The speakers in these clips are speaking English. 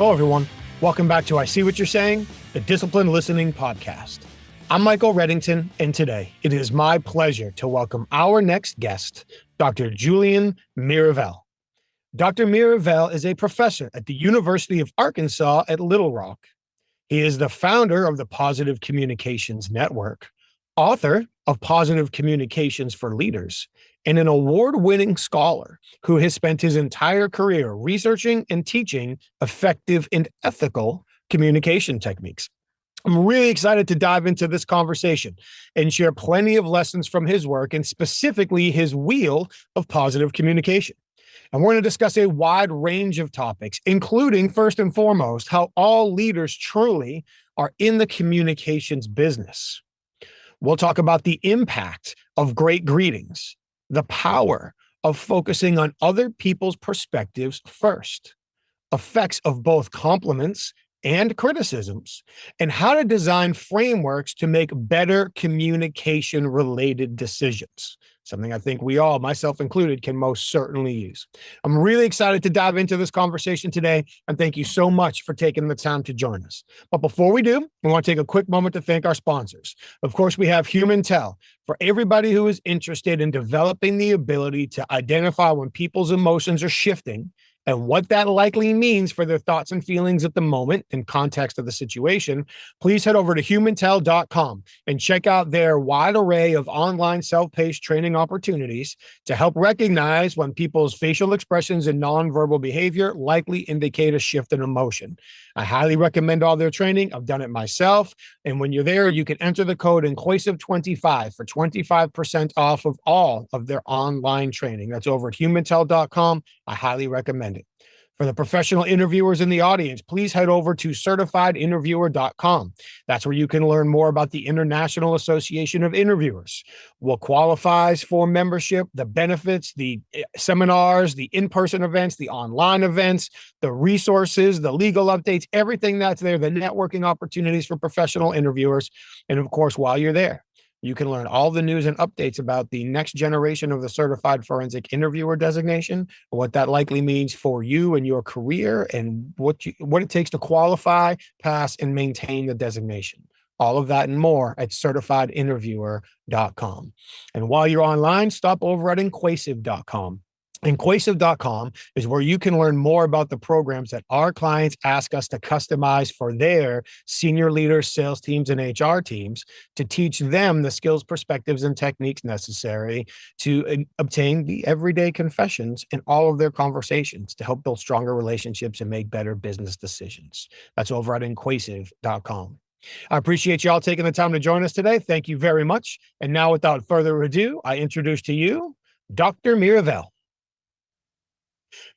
Hello, everyone. Welcome back to I See What You're Saying, the Disciplined Listening Podcast. I'm Michael Reddington, and today it is my pleasure to welcome our next guest, Dr. Julien Mirivel. Dr. Mirivel is a professor at the University of Arkansas at Little Rock. He is the founder of the Positive Communications Network, author of Positive Communications for Leaders, and an award-winning scholar who has spent his entire career researching and teaching effective and ethical communication techniques. I'm really excited to dive into this conversation and share plenty of lessons from his work and specifically his wheel of positive communication. And we're going to discuss a wide range of topics, including, first and foremost, how all leaders truly are in the communications business. We'll talk about the impact of great greetings, the power of focusing on other people's perspectives first, effects of both compliments and criticisms, and how to design frameworks to make better communication-related decisions. Something I think we all, myself included, can most certainly use. I'm really excited to dive into this conversation today, and thank you so much for taking the time to join us. But before we do, we want to take a quick moment to thank our sponsors. Of course, we have HumanTell. For everybody who is interested in developing the ability to identify when people's emotions are shifting and what that likely means for their thoughts and feelings at the moment in context of the situation, please head over to humantell.com and check out their wide array of online self-paced training opportunities to help recognize when people's facial expressions and nonverbal behavior likely indicate a shift in emotion. I highly recommend all their training. I've done it myself. And when you're there, you can enter the code INCLUSIVE25 for 25% off of all of their online training. That's over at humantell.com. I highly recommend it. For the professional interviewers in the audience, please head over to certifiedyinterviewer.com. That's where you can learn more about the International Association of Interviewers, what qualifies for membership, the benefits, the seminars, the in-person events, the online events, the resources, the legal updates, everything that's there, the networking opportunities for professional interviewers. And of course, while you're there, you can learn all the news and updates about the next generation of the Certified Forensic Interviewer designation, what that likely means for you and your career, and what it takes to qualify, pass, and maintain the designation. All of that and more at certifiedyinterviewer.com. And while you're online, stop over at inquasive.com. Inquasive.com is where you can learn more about the programs that our clients ask us to customize for their senior leaders, sales teams, and HR teams to teach them the skills, perspectives, and techniques necessary to obtain the everyday confessions in all of their conversations to help build stronger relationships and make better business decisions. That's over at inquasive.com. I appreciate y'all taking the time to join us today. Thank you very much. And now, without further ado, I introduce to you Dr. Mirivel.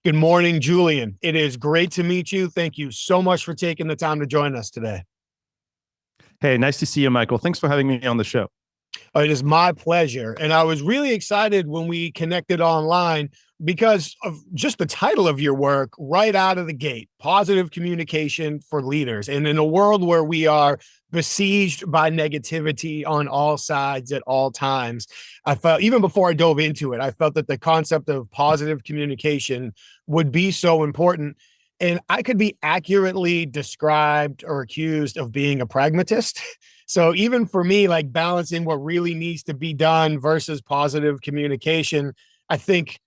Good morning, Julien. It is great to meet you. Thank you so much for taking the time to join us today. Hey, nice to see you, Michael. Thanks for having me on the show. It is my pleasure. And I was really excited when we connected online because of just the title of your work right out of the gate, Positive Communication for Leaders. And in a world where we are besieged by negativity on all sides at all times, I felt, even before I dove into it, I felt that the concept of positive communication would be so important. And I could be accurately described or accused of being a pragmatist. So even for me, like balancing what really needs to be done versus positive communication, I think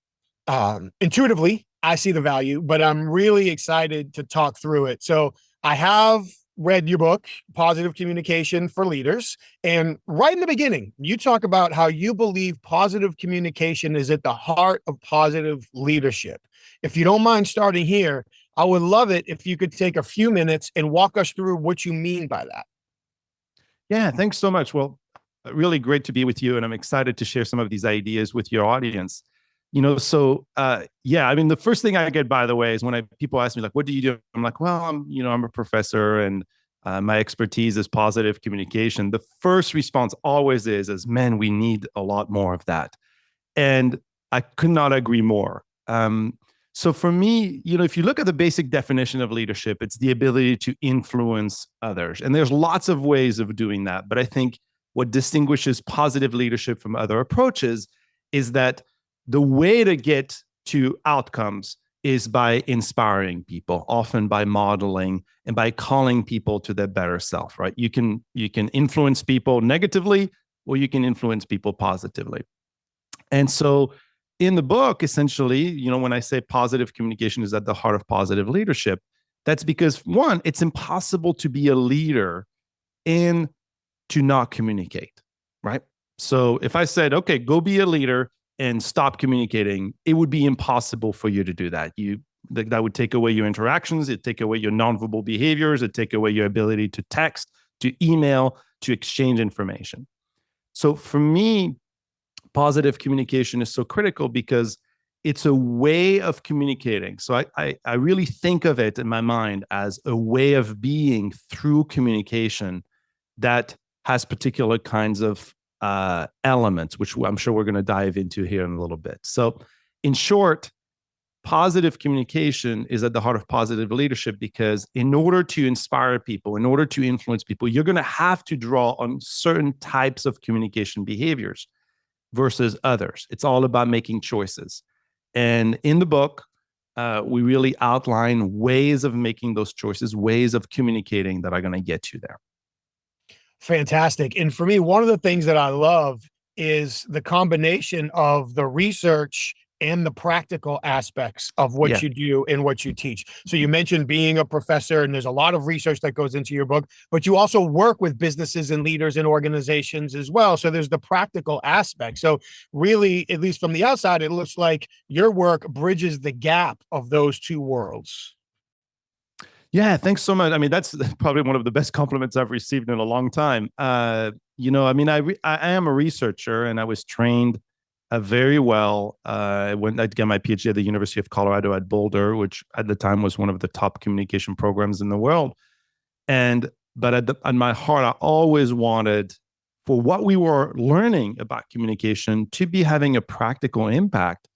intuitively I see the value, but I'm really excited to talk through it. So I have read your book, Positive Communication for Leaders. And right in the beginning, you talk about how you believe positive communication is at the heart of positive leadership. If you don't mind starting here, I would love it if you could take a few minutes and walk us through what you mean by that. Yeah, thanks so much. Well, really great to be with you. And I'm excited to share some of these ideas with your audience. Yeah, I mean, the first thing I get, by the way, is when people ask me, like, what do you do? I'm like, well, I'm a professor and my expertise is positive communication. The first response always is, man, we need a lot more of that. And I could not agree more. So for me, if you look at the basic definition of leadership, it's the ability to influence others. And there's lots of ways of doing that. But I think what distinguishes positive leadership from other approaches is that the way to get to outcomes is by inspiring people, often by modeling and by calling people to their better self, right? You can influence people negatively, or you can influence people positively. And so in the book, essentially, when I say positive communication is at the heart of positive leadership, that's because, one, it's impossible to be a leader and to not communicate, right? So if I said, okay, go be a leader and stop communicating, it would be impossible for you to do that. That would take away your interactions, it'd take away your nonverbal behaviors, it'd take away your ability to text, to email, to exchange information. So for me, positive communication is so critical because it's a way of communicating. So I really think of it in my mind as a way of being through communication that has particular kinds of elements, which I'm sure we're going to dive into here in a little bit. So in short, positive communication is at the heart of positive leadership because in order to inspire people, in order to influence people, you're going to have to draw on certain types of communication behaviors versus others. It's all about making choices. And in the book, we really outline ways of making those choices, ways of communicating that are going to get you there. Fantastic. And for me, one of the things that I love is the combination of the research and the practical aspects of what you do and what you teach. So you mentioned being a professor, and there's a lot of research that goes into your book, but you also work with businesses and leaders and organizations as well. So there's the practical aspect. So really, at least from the outside, it looks like your work bridges the gap of those two worlds. Yeah, thanks so much. I mean, that's probably one of the best compliments I've received in a long time. I am a researcher, and I was trained very well when I got my PhD at the University of Colorado at Boulder, which at the time was one of the top communication programs in the world. But at my heart, I always wanted for what we were learning about communication to be having a practical impact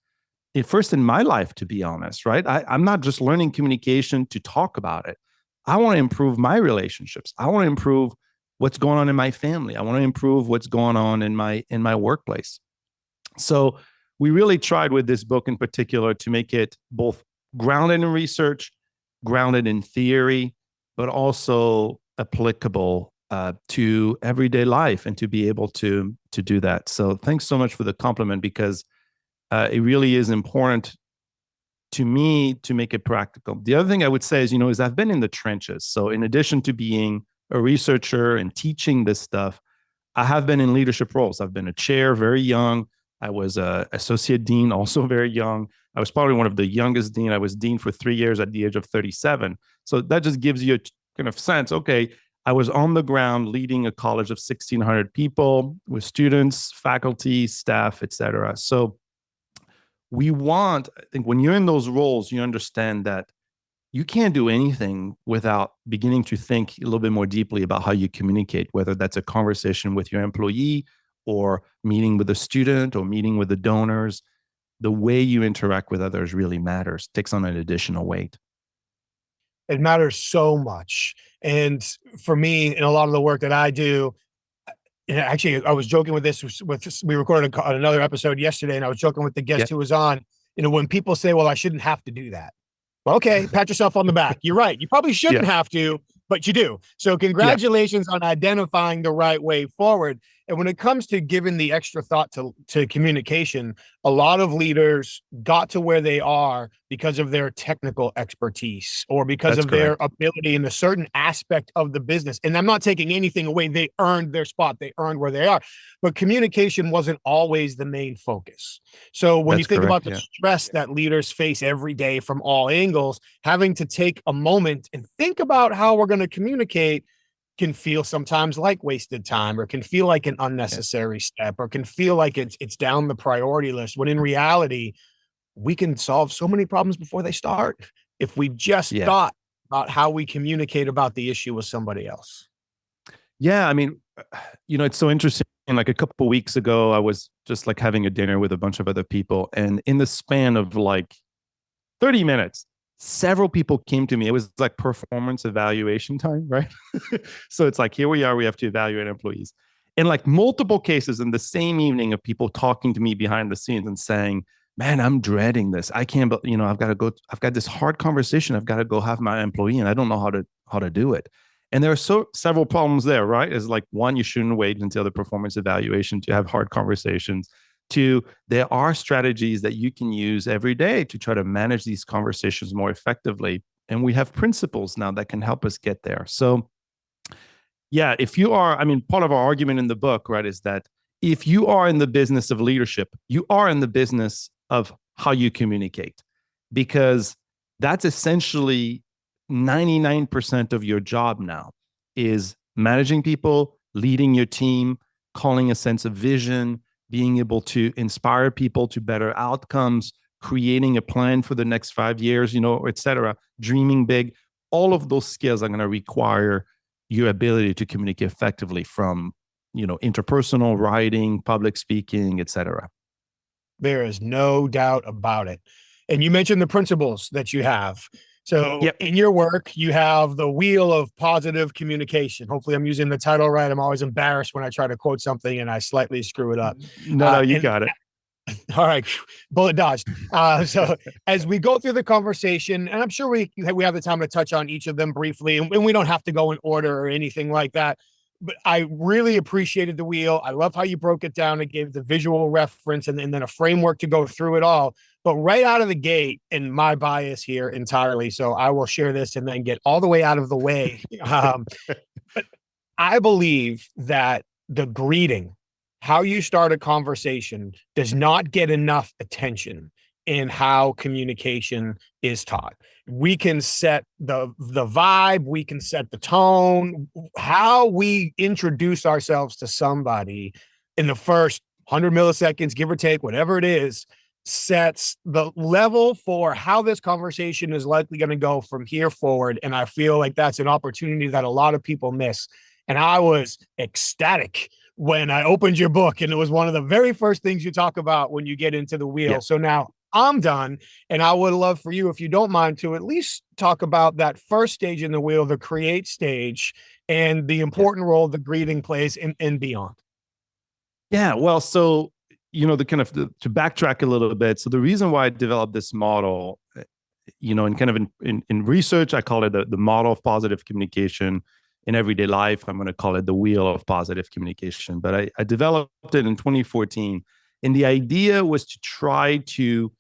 first in my life, to be honest, right? I'm not just learning communication to talk about it. I want to improve my relationships. I want to improve what's going on in my family. I want to improve what's going on in my workplace. So we really tried with this book in particular to make it both grounded in research, grounded in theory, but also applicable to everyday life and to be able to do that. So thanks so much for the compliment because it really is important to me to make it practical. The other thing I would say is I've been in the trenches. So in addition to being a researcher and teaching this stuff, I have been in leadership roles. I've been a chair very young. I was an associate dean, also very young. I was probably one of the youngest dean. I was dean for 3 years at the age of 37. So that just gives you a kind of sense. Okay, I was on the ground leading a college of 1,600 people with students, faculty, staff, etc. So I think when you're in those roles, you understand that you can't do anything without beginning to think a little bit more deeply about how you communicate, whether that's a conversation with your employee or meeting with a student or meeting with the donors. The way you interact with others really matters, takes on an additional weight. It matters so much. And for me, in a lot of the work that I do, and actually, I was joking with this. We recorded another episode yesterday, and I was joking with the guest who was on. When people say, "Well, I shouldn't have to do that," well, okay, pat yourself on the back. You're right. You probably shouldn't have to, but you do. So, congratulations on identifying the right way forward. And when it comes to giving the extra thought to communication, a lot of leaders got to where they are because of their technical expertise or because of their ability in a certain aspect of the business. And I'm not taking anything away. They earned their spot. They earned where they are. But communication wasn't always the main focus. So when you think about the stress that leaders face every day from all angles, having to take a moment and think about how we're going to communicate can feel sometimes like wasted time, or can feel like an unnecessary step, or can feel like it's down the priority list, when in reality, we can solve so many problems before they start if we just thought about how we communicate about the issue with somebody else. Yeah, I mean, it's so interesting. Like a couple of weeks ago, I was just like having a dinner with a bunch of other people, and in the span of like 30 minutes, several people came to me. It was like performance evaluation time, right? So it's like, here we are, we have to evaluate employees. And like multiple cases in the same evening of people talking to me behind the scenes and saying, man, I'm dreading this. I can't, I've got to go, I've got this hard conversation. I've got to go have my employee and I don't know how to do it. And there are several problems there, right? Is like one, you shouldn't wait until the performance evaluation to have hard conversations. Two, there are strategies that you can use every day to try to manage these conversations more effectively. And we have principles now that can help us get there. So yeah, if you are, I mean, part of our argument in the book, right, is that if you are in the business of leadership, you are in the business of how you communicate, because that's essentially 99% of your job now is managing people, leading your team, calling a sense of vision, being able to inspire people to better outcomes, creating a plan for the next 5 years, et cetera, dreaming big. All of those skills are going to require your ability to communicate effectively, from interpersonal writing, public speaking, etc. There is no doubt about it. And you mentioned the principles that you have. So Yep. in your work, you have the wheel of positive communication. Hopefully I'm using the title right. I'm always embarrassed when I try to quote something and I slightly screw it up. No, you And got it. all right, bullet dodged. So as we go through the conversation, and I'm sure we have the time to touch on each of them briefly, and we don't have to go in order or anything like that. But I really appreciated the wheel. I love how you broke it down and gave the visual reference and then a framework to go through it all. But right out of the gate, and my bias here entirely, so I will share this and then get all the way out of the way. But I believe that the greeting, how you start a conversation, does not get enough attention in how communication is taught. We can set the vibe, we can set the tone, how we introduce ourselves to somebody in the first 100 milliseconds, give or take, whatever it is, sets the level for how this conversation is likely going to go from here forward. And I feel like that's an opportunity that a lot of people miss. And I was ecstatic when I opened your book, and it was one of the very first things you talk about when you get into the wheel. Yeah. So now I'm done, and I would love for you, if you don't mind, to at least talk about that first stage in the wheel, the create stage, and the important role the greeting plays and beyond. Yeah, well, so to backtrack a little bit. So the reason why I developed this model, and kind of in research, I call it the model of positive communication. In everyday life, I'm going to call it the wheel of positive communication. But I developed it in 2014. And the idea was to try to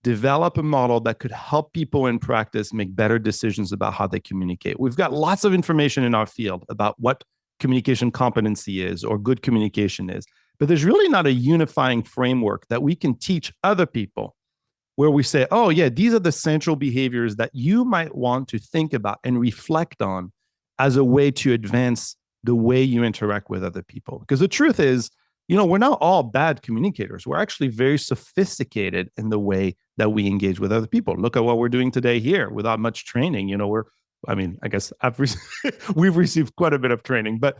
develop a model that could help people in practice make better decisions about how they communicate. We've got lots of information in our field about what communication competency is or good communication is, but there's really not a unifying framework that we can teach other people, where we say, oh yeah, these are the central behaviors that you might want to think about and reflect on as a way to advance the way you interact with other people. Because the truth is, we're not all bad communicators. We're actually very sophisticated in the way that we engage with other people. Look at what we're doing today here without much training. I guess we've received quite a bit of training, but,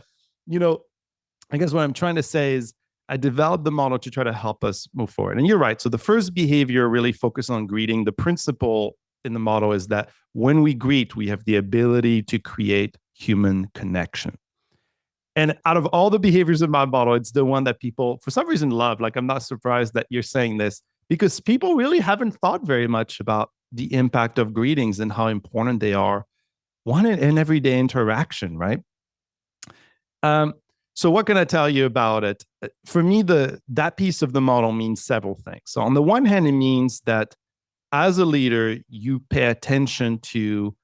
I guess what I'm trying to say is I developed the model to try to help us move forward. And you're right. So the first behavior really focuses on greeting. The principle in the model is that when we greet, we have the ability to create human connection. And out of all the behaviors in my model, it's the one that people, for some reason, love. Like, I'm not surprised that you're saying this, because people really haven't thought very much about the impact of greetings and how important they are, one, in everyday interaction, right? So what can I tell you about it? For me, that piece of the model means several things. So on the one hand, it means that as a leader, you pay attention to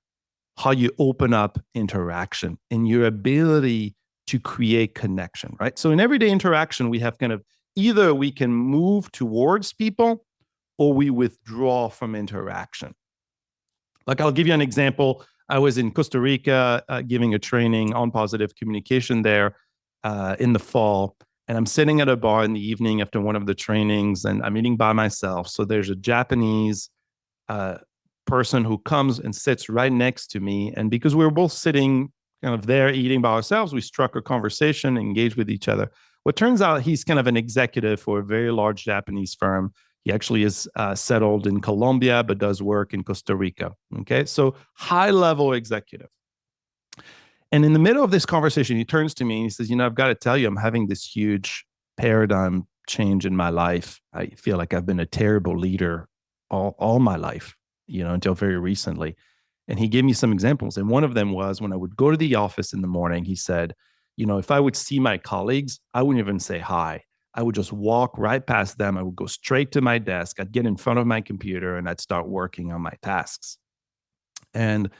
how you open up interaction and your ability to create connection, right? So in everyday interaction, we have kind of either we can move towards people or we withdraw from interaction. Like, I'll give you an example. I was in Costa Rica giving a training on positive communication there in the fall. And I'm sitting at a bar in the evening after one of the trainings, and I'm eating by myself. So there's a Japanese person who comes and sits right next to me. And because we were both sitting kind of there eating by ourselves, we struck a conversation, engaged with each other. Well, it turns out he's kind of an executive for a very large Japanese firm. He actually is settled in Colombia, but does work in Costa Rica. Okay, so high-level executive. And in the middle of this conversation, he turns to me and he says, I've got to tell you, I'm having this huge paradigm change in my life. I feel like I've been a terrible leader all my life, until very recently. And he gave me some examples. And one of them was when I would go to the office in the morning, he said, if I would see my colleagues, I wouldn't even say hi. I would just walk right past them. I would go straight to my desk. I'd get in front of my computer and I'd start working on my tasks. And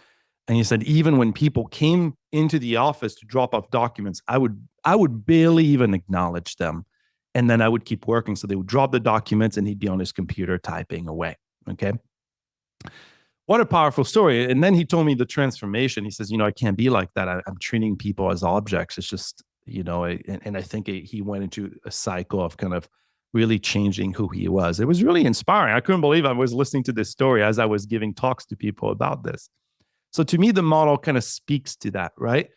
he said, even when people came into the office to drop off documents, I would barely even acknowledge them. And then I would keep working. So they would drop the documents and he'd be on his computer typing away. Okay. What a powerful story. And then he told me the transformation. He says, I can't be like that. I'm treating people as objects. It's just, and I think he went into a cycle of kind of really changing who he was. It was really inspiring. I couldn't believe I was listening to this story as I was giving talks to people about this. So to me, the model kind of speaks to that, right?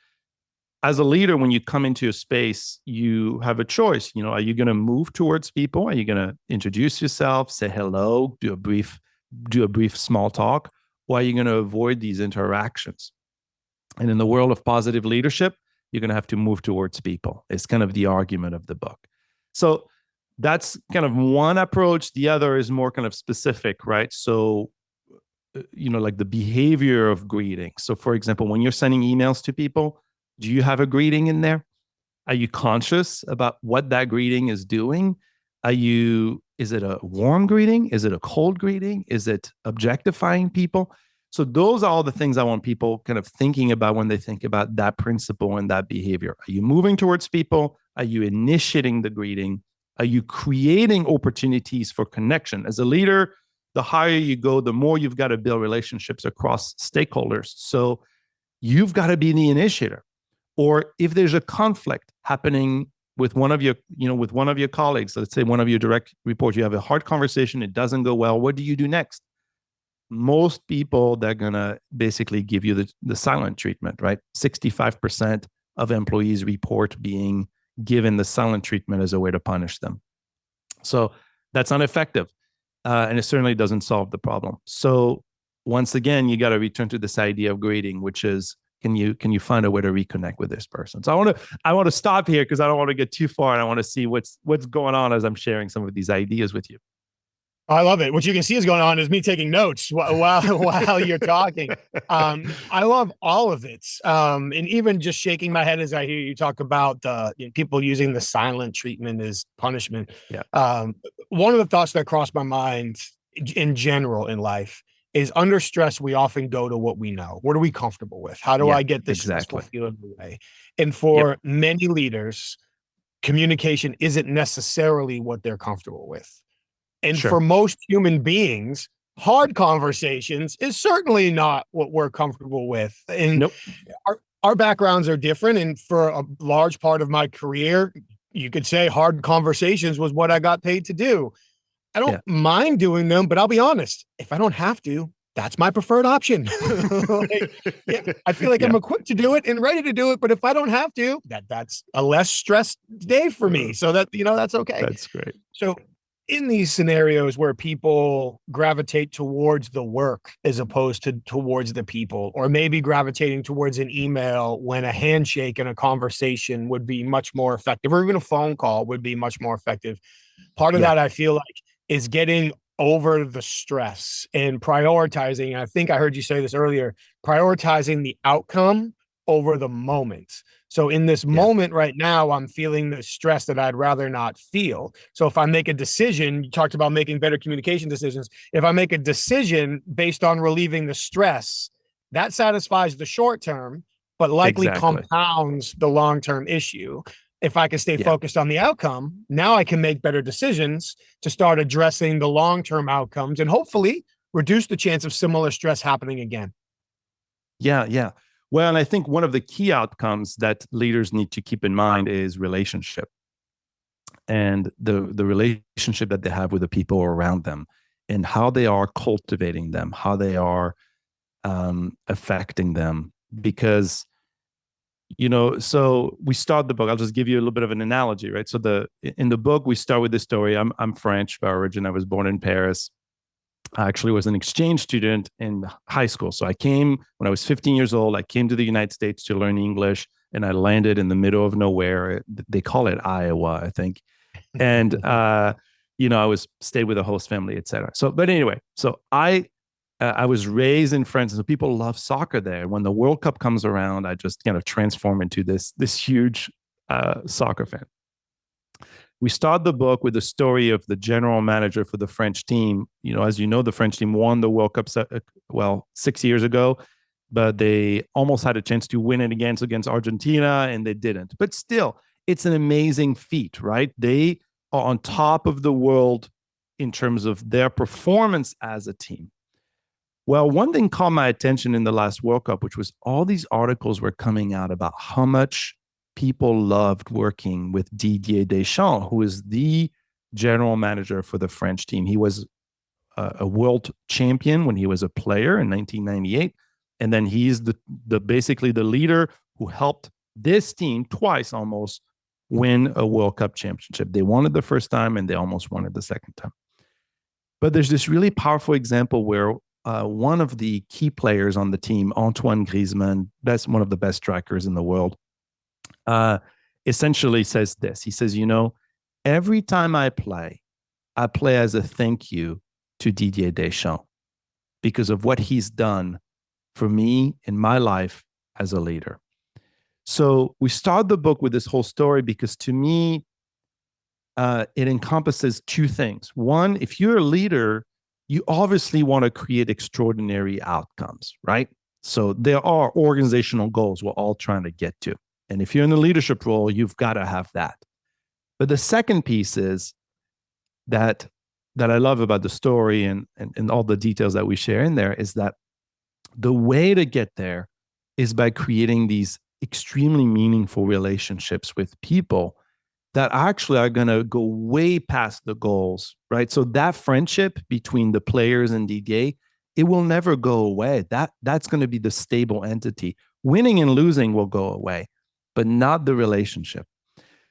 As a leader, when you come into a space, you have a choice. Are you going to move towards people? Are you going to introduce yourself, say hello, do a brief small talk, or are you going to avoid these interactions? And in the world of positive leadership, you're going to have to move towards people. It's kind of the argument of the book. So that's kind of one approach. The other is more kind of specific, right? So, like the behavior of greeting. So for example, when you're sending emails to people, do you have a greeting in there? Are you conscious about what that greeting is doing? Is it a warm greeting? Is it a cold greeting? Is it objectifying people? So those are all the things I want people kind of thinking about when they think about that principle and that behavior. Are you moving towards people? Are you initiating the greeting? Are you creating opportunities for connection? As a leader, the higher you go, the more you've got to build relationships across stakeholders. So you've got to be the initiator. Or if there's a conflict happening with one of your colleagues, let's say one of your direct reports, you have a hard conversation, it doesn't go well, what do you do next? Most people, they're going to basically give you the silent treatment, right? 65% of employees report being given the silent treatment as a way to punish them. So that's ineffective. And it certainly doesn't solve the problem. So once again, you got to return to this idea of greeting, which is, can you find a way to reconnect with this person? So I want to stop here because I don't want to get too far, and I want to see what's going on as I'm sharing some of these ideas with you. I love it. What you can see is going on is me taking notes while you're talking. I love all of it. And even just shaking my head as I hear you talk about people using the silent treatment as punishment. Yeah. One of the thoughts that crossed my mind in general in life is under stress, we often go to what we know. What are we comfortable with? How do I get this stressful feeling away? And for many leaders, communication isn't necessarily what they're comfortable with. And for most human beings, hard conversations is certainly not what we're comfortable with. And our backgrounds are different. And for a large part of my career, you could say hard conversations was what I got paid to do. I don't mind doing them, but I'll be honest, if I don't have to, that's my preferred option. I feel like I'm equipped to do it and ready to do it, but if I don't have to, that's a less stressed day for me. So that's okay. That's great. So in these scenarios where people gravitate towards the work as opposed to towards the people, or maybe gravitating towards an email when a handshake and a conversation would be much more effective, or even a phone call would be much more effective. Part of that, I feel like, is getting over the stress and prioritizing. I think I heard you say this earlier, prioritizing the outcome over the moment. So in this moment right now, I'm feeling the stress that I'd rather not feel. So if I make a decision, you talked about making better communication decisions. If I make a decision based on relieving the stress, that satisfies the short term, but likely compounds the long-term issue. If I can stay focused on the outcome, now I can make better decisions to start addressing the long-term outcomes and hopefully reduce the chance of similar stress happening again. Yeah. Well, and I think one of the key outcomes that leaders need to keep in mind is relationship, and the relationship that they have with the people around them, and how they are cultivating them, how they are affecting them. Because so we start the book. I'll just give you a little bit of an analogy, right? So in the book, we start with this story. I'm French by origin. I was born in Paris. I actually was an exchange student in high school. So I came when I was 15 years old. I came to the United States to learn English, and I landed in the middle of nowhere. They call it Iowa, I think. And I was stayed with a host family, etc. So, but anyway, so I was raised in France, and so people love soccer there. When the World Cup comes around, I just kind of transform into this huge soccer fan. We start the book with the story of the general manager for the French team. As you know, the French team won the World Cup 6 years ago, but they almost had a chance to win it against Argentina, and they didn't. But still, it's an amazing feat, right? They are on top of the world in terms of their performance as a team. Well, one thing caught my attention in the last World Cup, which was all these articles were coming out about how much people loved working with Didier Deschamps, who is the general manager for the French team. He was a world champion when he was a player in 1998. And then he's basically the leader who helped this team twice almost win a World Cup championship. They won it the first time and they almost won it the second time. But there's this really powerful example where one of the key players on the team, Antoine Griezmann, that's one of the best strikers in the world, essentially says this. He says, every time I play as a thank you to Didier Deschamps because of what he's done for me in my life as a leader. So we start the book with this whole story because to me, it encompasses two things. One, if you're a leader, you obviously want to create extraordinary outcomes, right? So there are organizational goals we're all trying to get to. And if you're in the leadership role, you've got to have that. But the second piece is that I love about the story and all the details that we share in there is that the way to get there is by creating these extremely meaningful relationships with people that actually are going to go way past the goals, right? So that friendship between the players and Didier, it will never go away. That's going to be the stable entity. Winning and losing will go away, but not the relationship.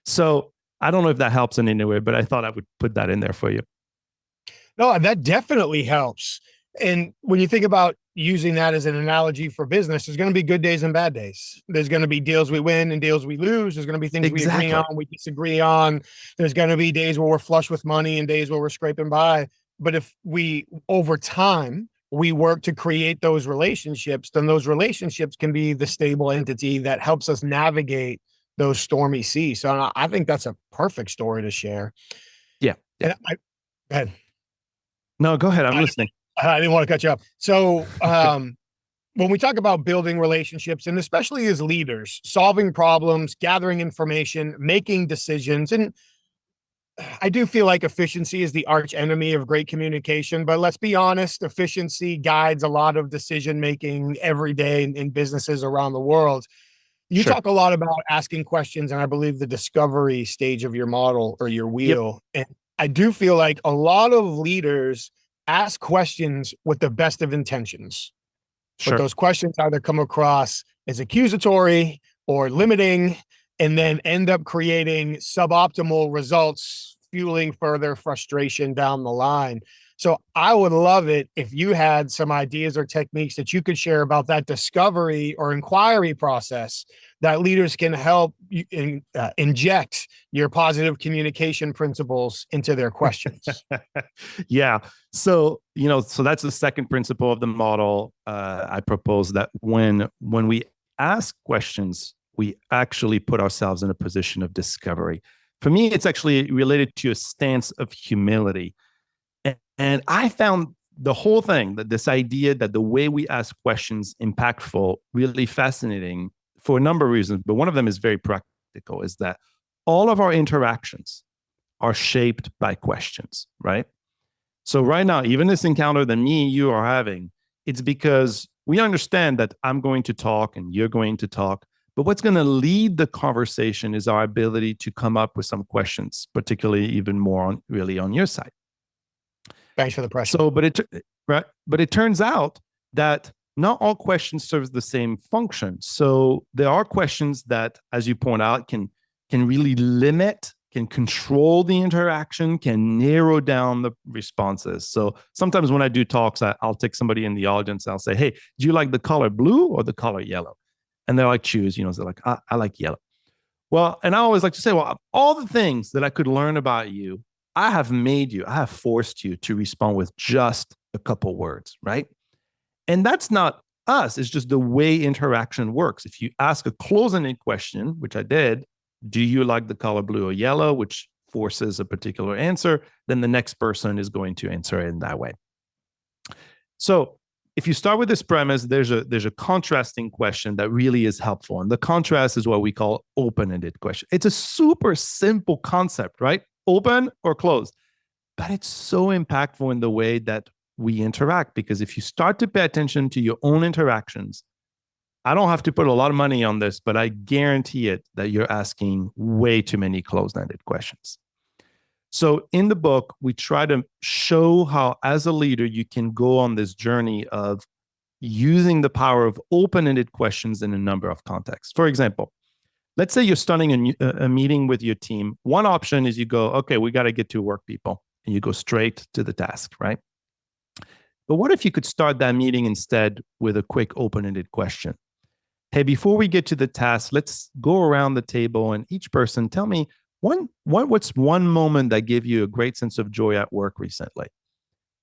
So I don't know if that helps in any way, but I thought I would put that in there for you. No, that definitely helps. And when you think about using that as an analogy for business, there's going to be good days and bad days. There's going to be deals we win and deals we lose. There's going to be things we agree on, we disagree on. There's going to be days where we're flush with money and days where we're scraping by. But if we, over time, we work to create those relationships, then those relationships can be the stable entity that helps us navigate those stormy seas. So I think that's a perfect story to share. Yeah. And go ahead. No, go ahead. I'm listening. I didn't want to cut you off. So when we talk about building relationships, and especially as leaders, solving problems, gathering information, making decisions, and I do feel like efficiency is the arch enemy of great communication. But let's be honest, efficiency guides a lot of decision making every day in businesses around the world. You talk a lot about asking questions, and I believe the discovery stage of your model or your wheel. Yep. And I do feel like a lot of leaders ask questions with the best of intentions. But those questions either come across as accusatory or limiting, and then end up creating suboptimal results, fueling further frustration down the line. So I would love it if you had some ideas or techniques that you could share about that discovery or inquiry process that leaders can help inject your positive communication principles into their questions. Yeah. So, so that's the second principle of the model. I propose that when we ask questions, we actually put ourselves in a position of discovery. For me, it's actually related to a stance of humility. And I found the whole thing, that this idea that the way we ask questions impactful, really fascinating for a number of reasons. But one of them is very practical, is that all of our interactions are shaped by questions, right? So right now, even this encounter that me and you are having, it's because we understand that I'm going to talk and you're going to talk. But what's going to lead the conversation is our ability to come up with some questions, particularly even more on your side. Thanks for the pressure. So, but it turns out that not all questions serve the same function. So there are questions that, as you point out, can really limit, can control the interaction, can narrow down the responses. So sometimes when I do talks, I'll take somebody in the audience, I'll say, hey, do you like the color blue or the color yellow? And they're like, choose, they're like, I like yellow. Well, and I always like to say, well, all the things that I could learn about you, I have forced you to respond with just a couple words, right? And that's not us. It's just the way interaction works. If you ask a close-ended question, which I did, do you like the color blue or yellow, which forces a particular answer, then the next person is going to answer it in that way. So if you start with this premise, there's a contrasting question that really is helpful. And the contrast is what we call open-ended question. It's a super simple concept, right? Open or closed. But it's so impactful in the way that we interact, because if you start to pay attention to your own interactions, I don't have to put a lot of money on this, but I guarantee it that you're asking way too many closed-ended questions. So in the book, we try to show how, as a leader, you can go on this journey of using the power of open-ended questions in a number of contexts. For example, let's say you're starting a meeting with your team. One option is you go, okay, we got to get to work, people. And you go straight to the task, right? But what if you could start that meeting instead with a quick open-ended question? Hey, before we get to the task, let's go around the table and each person tell me what's one moment that gave you a great sense of joy at work recently?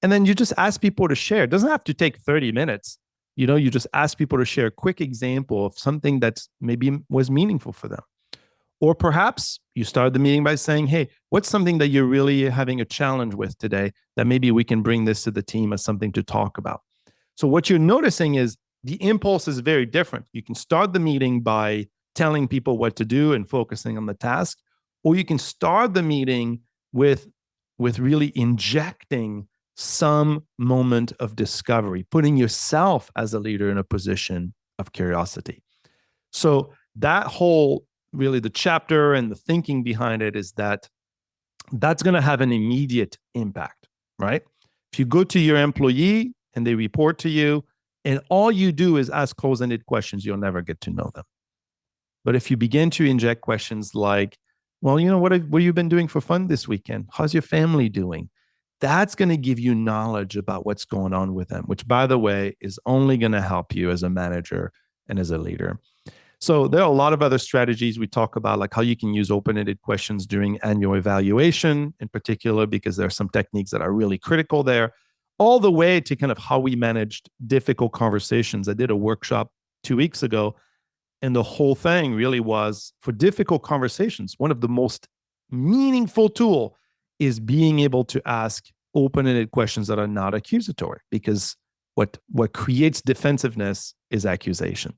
And then you just ask people to share. It doesn't have to take 30 minutes. You just ask people to share a quick example of something that maybe was meaningful for them. Or perhaps you start the meeting by saying, hey, what's something that you're really having a challenge with today that maybe we can bring this to the team as something to talk about? So what you're noticing is the impulse is very different. You can start the meeting by telling people what to do and focusing on the task, or you can start the meeting with really injecting some moment of discovery, putting yourself as a leader in a position of curiosity. So that whole, really the chapter and the thinking behind it is that that's going to have an immediate impact, right? If you go to your employee and they report to you and all you do is ask close-ended questions, you'll never get to know them. But if you begin to inject questions like, well, what have you been doing for fun this weekend? How's your family doing? That's going to give you knowledge about what's going on with them, which, by the way, is only going to help you as a manager and as a leader. So there are a lot of other strategies we talk about, like how you can use open-ended questions during annual evaluation in particular, because there are some techniques that are really critical there, all the way to kind of how we managed difficult conversations. I did a workshop 2 weeks ago, and the whole thing really was, for difficult conversations, one of the most meaningful tool is being able to ask open-ended questions that are not accusatory, because what creates defensiveness is accusation.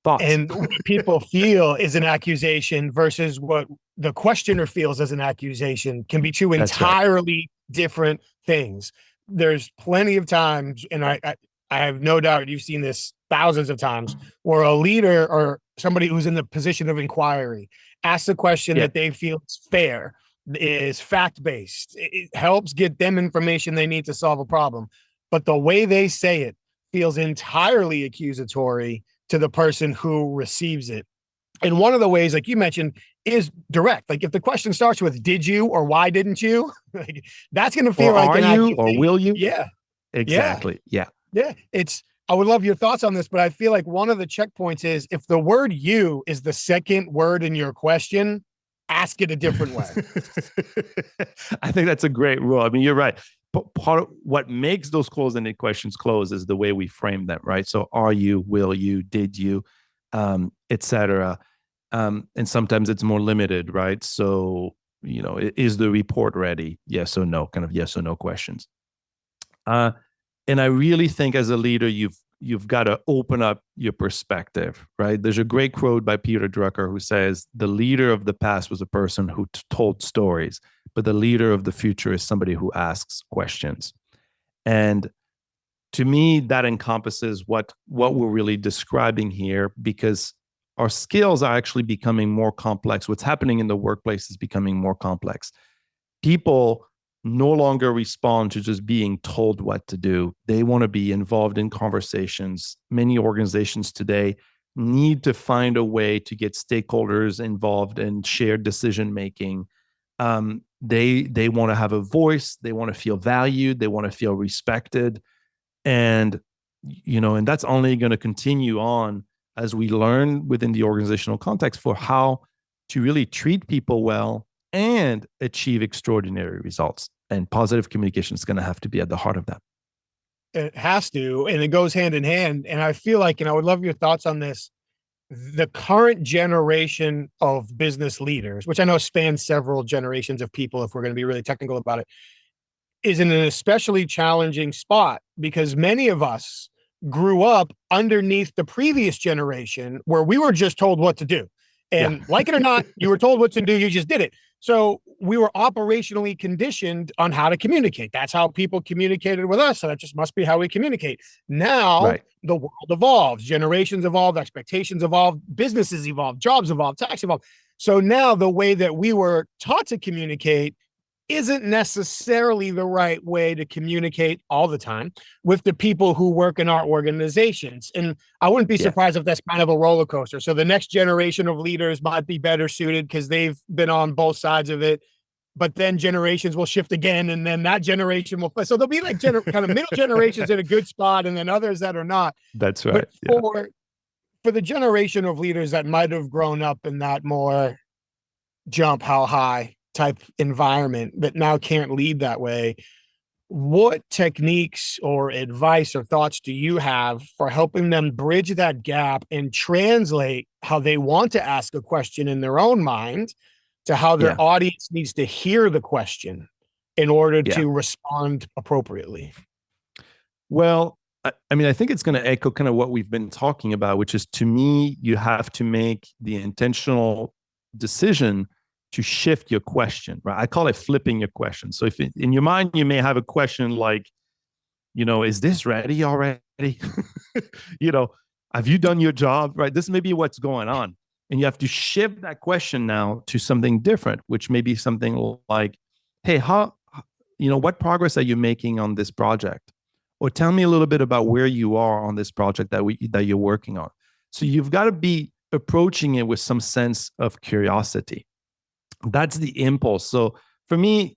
Thoughts? And what people feel is an accusation versus what the questioner feels as an accusation can be two entirely different things. There's plenty of times, and I have no doubt you've seen this thousands of times, where a leader or somebody who's in the position of inquiry asks a question that they feel is fair, is fact-based. It helps get them information they need to solve a problem. But the way they say it feels entirely accusatory to the person who receives it. And one of the ways, like you mentioned, is direct. Like if the question starts with "did you" or "why didn't you," like, that's going to feel like an accusation. Or will you? Yeah, exactly. Yeah. It's. I would love your thoughts on this, but I feel like one of the checkpoints is if the word "you" is the second word in your question, ask it a different way. I think that's a great rule. I mean, you're right. But part of what makes those closed-ended questions close is the way we frame them, right? So, are you, will you, did you, etc. And sometimes it's more limited, right? So, is the report ready? Yes or no, kind of yes or no questions. And I really think as a leader, you've got to open up your perspective, right? There's a great quote by Peter Drucker who says, the leader of the past was a person who told stories, but the leader of the future is somebody who asks questions. And to me, that encompasses what we're really describing here, because our skills are actually becoming more complex. What's happening in the workplace is becoming more complex. People no longer respond to just being told what to do. They want to be involved in conversations. Many organizations today need to find a way to get stakeholders involved in shared decision making. They want to have a voice. They want to feel valued. They want to feel respected. And that's only going to continue on as we learn within the organizational context for how to really treat people well and achieve extraordinary results. And positive communication is going to have to be at the heart of that. It has to, and it goes hand in hand. And I feel like, and I would love your thoughts on this, the current generation of business leaders, which I know spans several generations of people, if we're going to be really technical about it, is in an especially challenging spot because many of us grew up underneath the previous generation where we were just told what to do. And like it or not, you were told what to do, you just did it. So we were operationally conditioned on how to communicate. That's how people communicated with us. So that just must be how we communicate. Now the world evolves, generations evolve, expectations evolve, businesses evolve, jobs evolve, tax evolve. So now the way that we were taught to communicate isn't necessarily the right way to communicate all the time with the people who work in our organizations. And I wouldn't be surprised if that's kind of a roller coaster. So the next generation of leaders might be better suited because they've been on both sides of it, but then generations will shift again. And then that generation will, so there'll be like kind of middle generations in a good spot and then others that are not. That's right. But for the generation of leaders that might have grown up in that more jump how high type environment that now can't lead that way, what techniques or advice or thoughts do you have for helping them bridge that gap and translate how they want to ask a question in their own mind to how their audience needs to hear the question in order to respond appropriately? Well, I mean, I think it's going to echo kind of what we've been talking about, which is, to me, you have to make the intentional decision to shift your question, right? I call it flipping your question. So if in your mind, you may have a question like, is this ready already? Have you done your job, right? This may be what's going on. And you have to shift that question now to something different, which may be something like, hey, what progress are you making on this project? Or tell me a little bit about where you are on this project that you're working on. So you've got to be approaching it with some sense of curiosity. That's the impulse. So for me,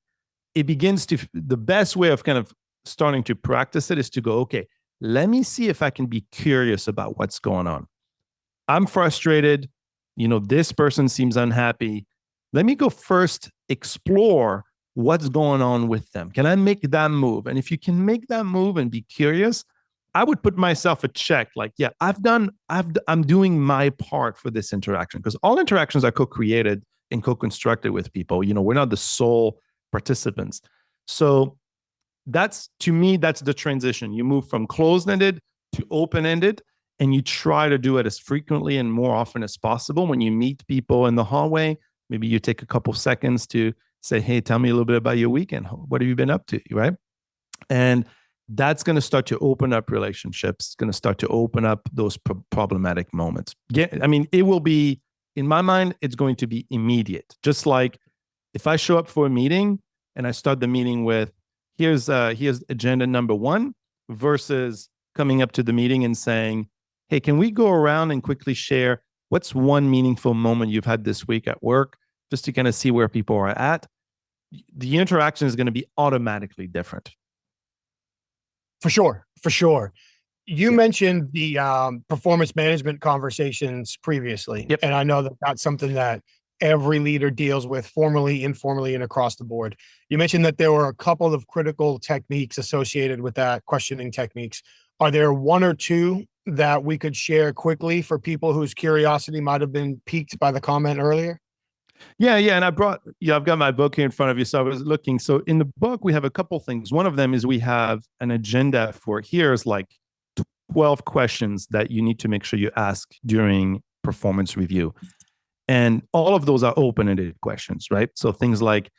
the best way of kind of starting to practice it is to go, okay, let me see if I can be curious about what's going on. I'm frustrated. This person seems unhappy. Let me go first explore what's going on with them. Can I make that move? And if you can make that move and be curious, I would put myself a check like, I'm doing my part for this interaction, because all interactions are co-created and co-constructed with people. We're not the sole participants. So to me, that's the transition. You move from closed-ended to open-ended, and you try to do it as frequently and more often as possible. When you meet people in the hallway, maybe you take a couple seconds to say, hey, tell me a little bit about your weekend. What have you been up to, right? And that's going to start to open up relationships. It's going to start to open up those problematic moments. It will be, in my mind, it's going to be immediate. Just like if I show up for a meeting and I start the meeting with, here's agenda number 1, versus coming up to the meeting and saying, hey, can we go around and quickly share what's one meaningful moment you've had this week at work, just to kind of see where people are at. The interaction is going to be automatically different. For sure. You mentioned the performance management conversations previously. Yep. And I know that that's something that every leader deals with formally, informally, and across the board. You mentioned that there were a couple of critical techniques associated with that, questioning techniques. Are there one or two that we could share quickly for people whose curiosity might have been piqued by the comment earlier? Yeah. And I've got my book here in front of you. So I was looking. So in the book, we have a couple things. One of them is we have an agenda for, here's like 12 questions that you need to make sure you ask during performance review. And all of those are open-ended questions, right? So things like,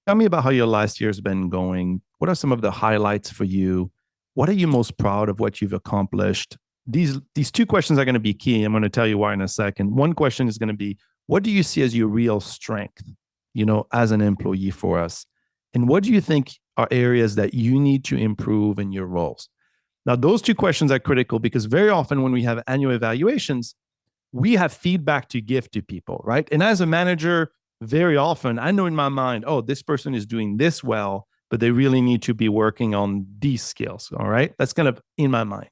tell me about how your last year's been going. What are some of the highlights for you? What are you most proud of what you've accomplished? These two questions are going to be key. I'm going to tell you why in a second. One question is going to be, what do you see as your real strength, as an employee for us? And what do you think are areas that you need to improve in your roles? Now, those two questions are critical because very often when we have annual evaluations, we have feedback to give to people, right? And as a manager, very often I know in my mind, oh, this person is doing this well, but they really need to be working on these skills, all right? That's kind of in my mind.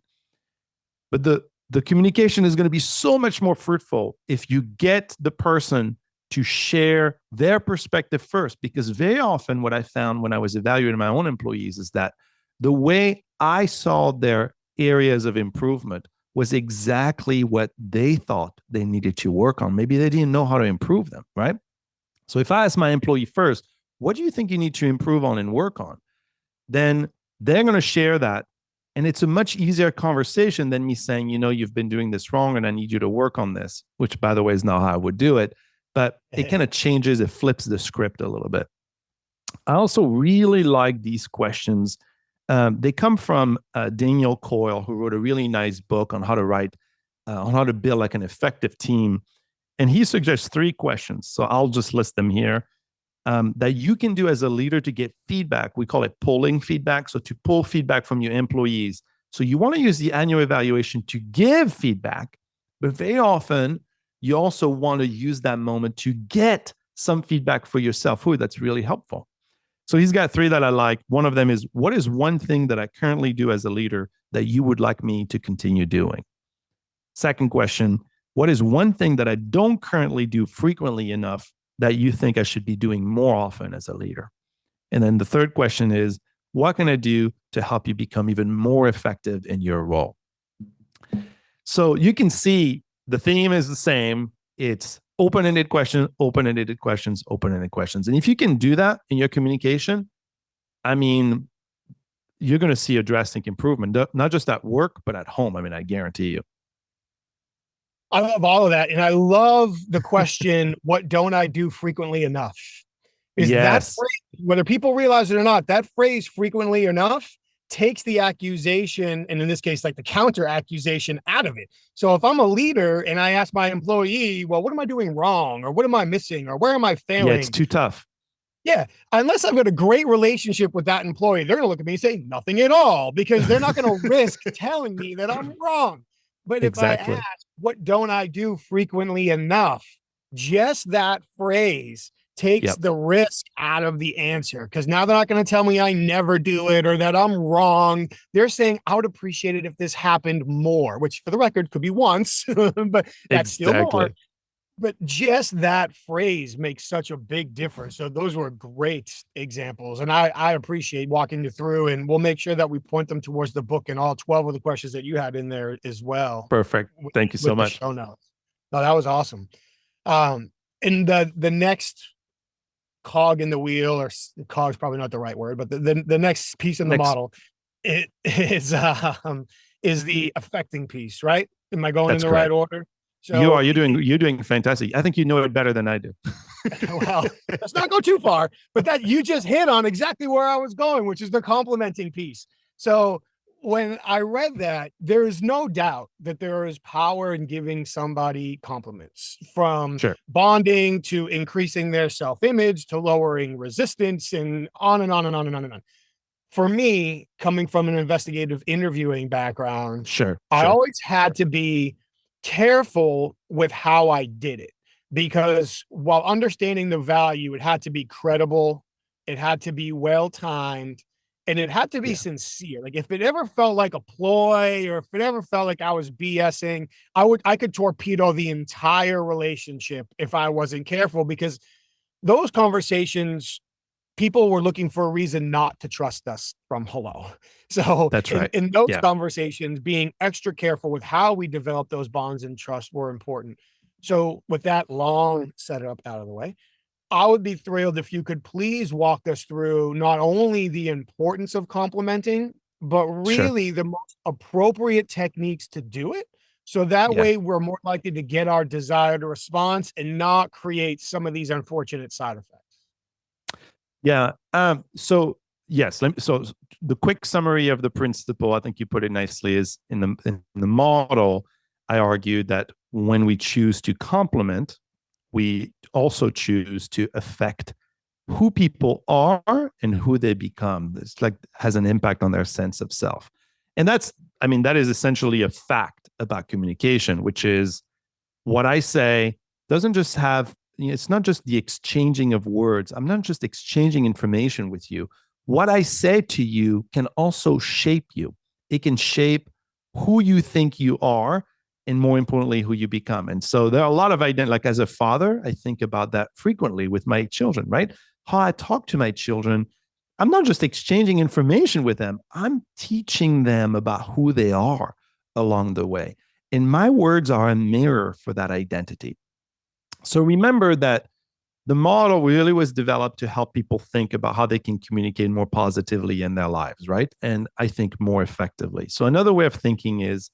But the communication is going to be so much more fruitful if you get the person to share their perspective first. Because very often what I found when I was evaluating my own employees is that the way I saw their areas of improvement was exactly what they thought they needed to work on. Maybe they didn't know how to improve them, right? So if I ask my employee first, what do you think you need to improve on and work on? Then they're going to share that. And it's a much easier conversation than me saying, you've been doing this wrong and I need you to work on this, which, by the way, is not how I would do it. But it kind of changes, it flips the script a little bit. I also really like these questions. They come from Daniel Coyle, who wrote a really nice book on how to write, on how to build like an effective team. And he suggests 3 questions. So I'll just list them here. That you can do as a leader to get feedback. We call it pulling feedback. So to pull feedback from your employees. So you want to use the annual evaluation to give feedback, but very often you also want to use that moment to get some feedback for yourself. Ooh, that's really helpful. So he's got 3 that I like. One of them is, what is one thing that I currently do as a leader that you would like me to continue doing? Second question, what is one thing that I don't currently do frequently enough that you think I should be doing more often as a leader? And then the third question is, what can I do to help you become even more effective in your role? So you can see the theme is the same. It's open-ended questions, open-ended questions, open-ended questions. And if you can do that in your communication, I mean, you're going to see a drastic improvement, not just at work, but at home. I mean, I guarantee you. I love all of that. And I love the question, what don't I do frequently enough? Is that phrase, whether people realize it or not, that phrase frequently enough takes the accusation, and in this case, like the counter accusation out of it. So if I'm a leader and I ask my employee, well, what am I doing wrong? Or what am I missing? Or where am I failing? Yeah, it's too tough. Yeah. Unless I've got a great relationship with that employee, they're going to look at me and say nothing at all, because they're not going to risk telling me that I'm wrong. But if I ask, what don't I do frequently enough? Just that phrase takes the risk out of the answer, because now they're not going to tell me I never do it or that I'm wrong. They're saying, I would appreciate it if this happened more, which for the record could be once, but that's still more. But just that phrase makes such a big difference. So those were great examples. And I appreciate walking you through, and we'll make sure that we point them towards the book and all 12 of the questions that you had in there as well. Perfect. Thank you so much. Show notes. No, that was awesome. And the next cog in the wheel, or cog is probably not the right word, but the next piece in the model, it is the affecting piece, right? Am I going in the right order? So you are. You're doing fantastic. I think you know it better than I do. Well, let's not go too far, but that you just hit on exactly where I was going, which is the complimenting piece. So when I read that, there is no doubt that there is power in giving somebody compliments, from bonding to increasing their self-image to lowering resistance, and on and on and on and on and on. For me, coming from an investigative interviewing background, I always had to be careful with how I did it, because while understanding the value, it had to be credible, it had to be well-timed, and it had to be sincere. Like if it ever felt like a ploy, or if it ever felt like I was BSing, I could torpedo the entire relationship if I wasn't careful, because those conversations, people were looking for a reason not to trust us from hello. So that's right. In those conversations, being extra careful with how we develop those bonds and trust were important. So with that long setup out of the way, I would be thrilled if you could please walk us through not only the importance of complimenting, but really the most appropriate techniques to do it. So that way we're more likely to get our desired response and not create some of these unfortunate side effects. Yeah. So yes. So the quick summary of the principle, I think you put it nicely, is in the model, I argued that when we choose to compliment, we also choose to affect who people are and who they become. It's like has an impact on their sense of self. And that is essentially a fact about communication, which is what I say doesn't just have, it's not just the exchanging of words. I'm not just exchanging information with you. What I say to you can also shape you. It can shape who you think you are and more importantly, who you become. And so there are a lot of identity, like as a father, I think about that frequently with my children, right? How I talk to my children. I'm not just exchanging information with them, I'm teaching them about who they are along the way. And my words are a mirror for that identity. So remember that the model really was developed to help people think about how they can communicate more positively in their lives, right? And I think more effectively. So another way of thinking is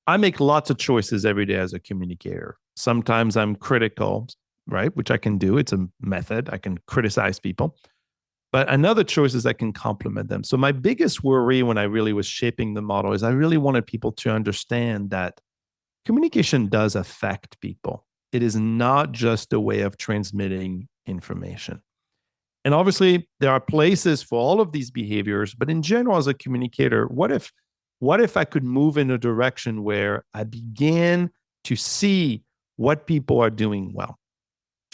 I make lots of choices every day as a communicator. Sometimes I'm critical, right? Which I can do. It's a method. I can criticize people. But another choice is I can compliment them. So my biggest worry when I really was shaping the model is I really wanted people to understand that communication does affect people. It is not just a way of transmitting information. And obviously, there are places for all of these behaviors, but in general, as a communicator, what if I could move in a direction where I began to see what people are doing well?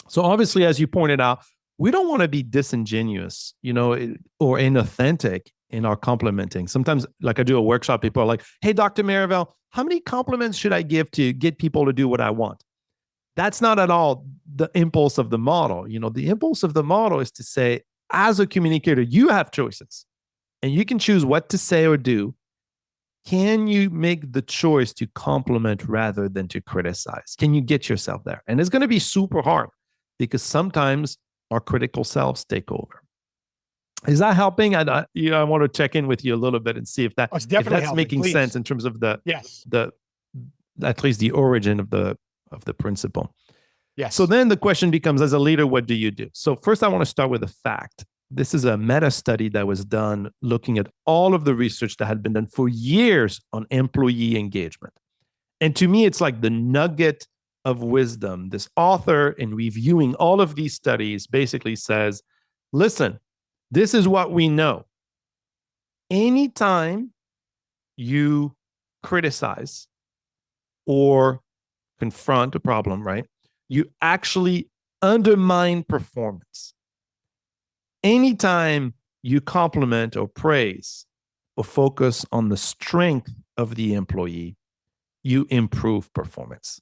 So obviously, as you pointed out, we don't want to be disingenuous, or inauthentic in our complimenting. Sometimes, like I do a workshop, people are like, "Hey, Dr. Mirivel, how many compliments should I give to get people to do what I want?" That's not at all the impulse of the model. The impulse of the model is to say, as a communicator, you have choices and you can choose what to say or do. Can you make the choice to compliment rather than to criticize? Can you get yourself there? And it's going to be super hard because sometimes our critical selves take over. Is that helping? I want to check in with you a little bit and see if It's definitely that's helping. making Please. sense in terms of Yes. the at least the origin of the principle. Yes. So then the question becomes, as a leader, what do you do? So first, I want to start with a fact. This is a meta study that was done looking at all of the research that had been done for years on employee engagement. And to me, it's like the nugget of wisdom. This author, in reviewing all of these studies, basically says, listen, this is what we know. Anytime you criticize or confront a problem, right, you actually undermine performance. Anytime you compliment or praise or focus on the strength of the employee, you improve performance.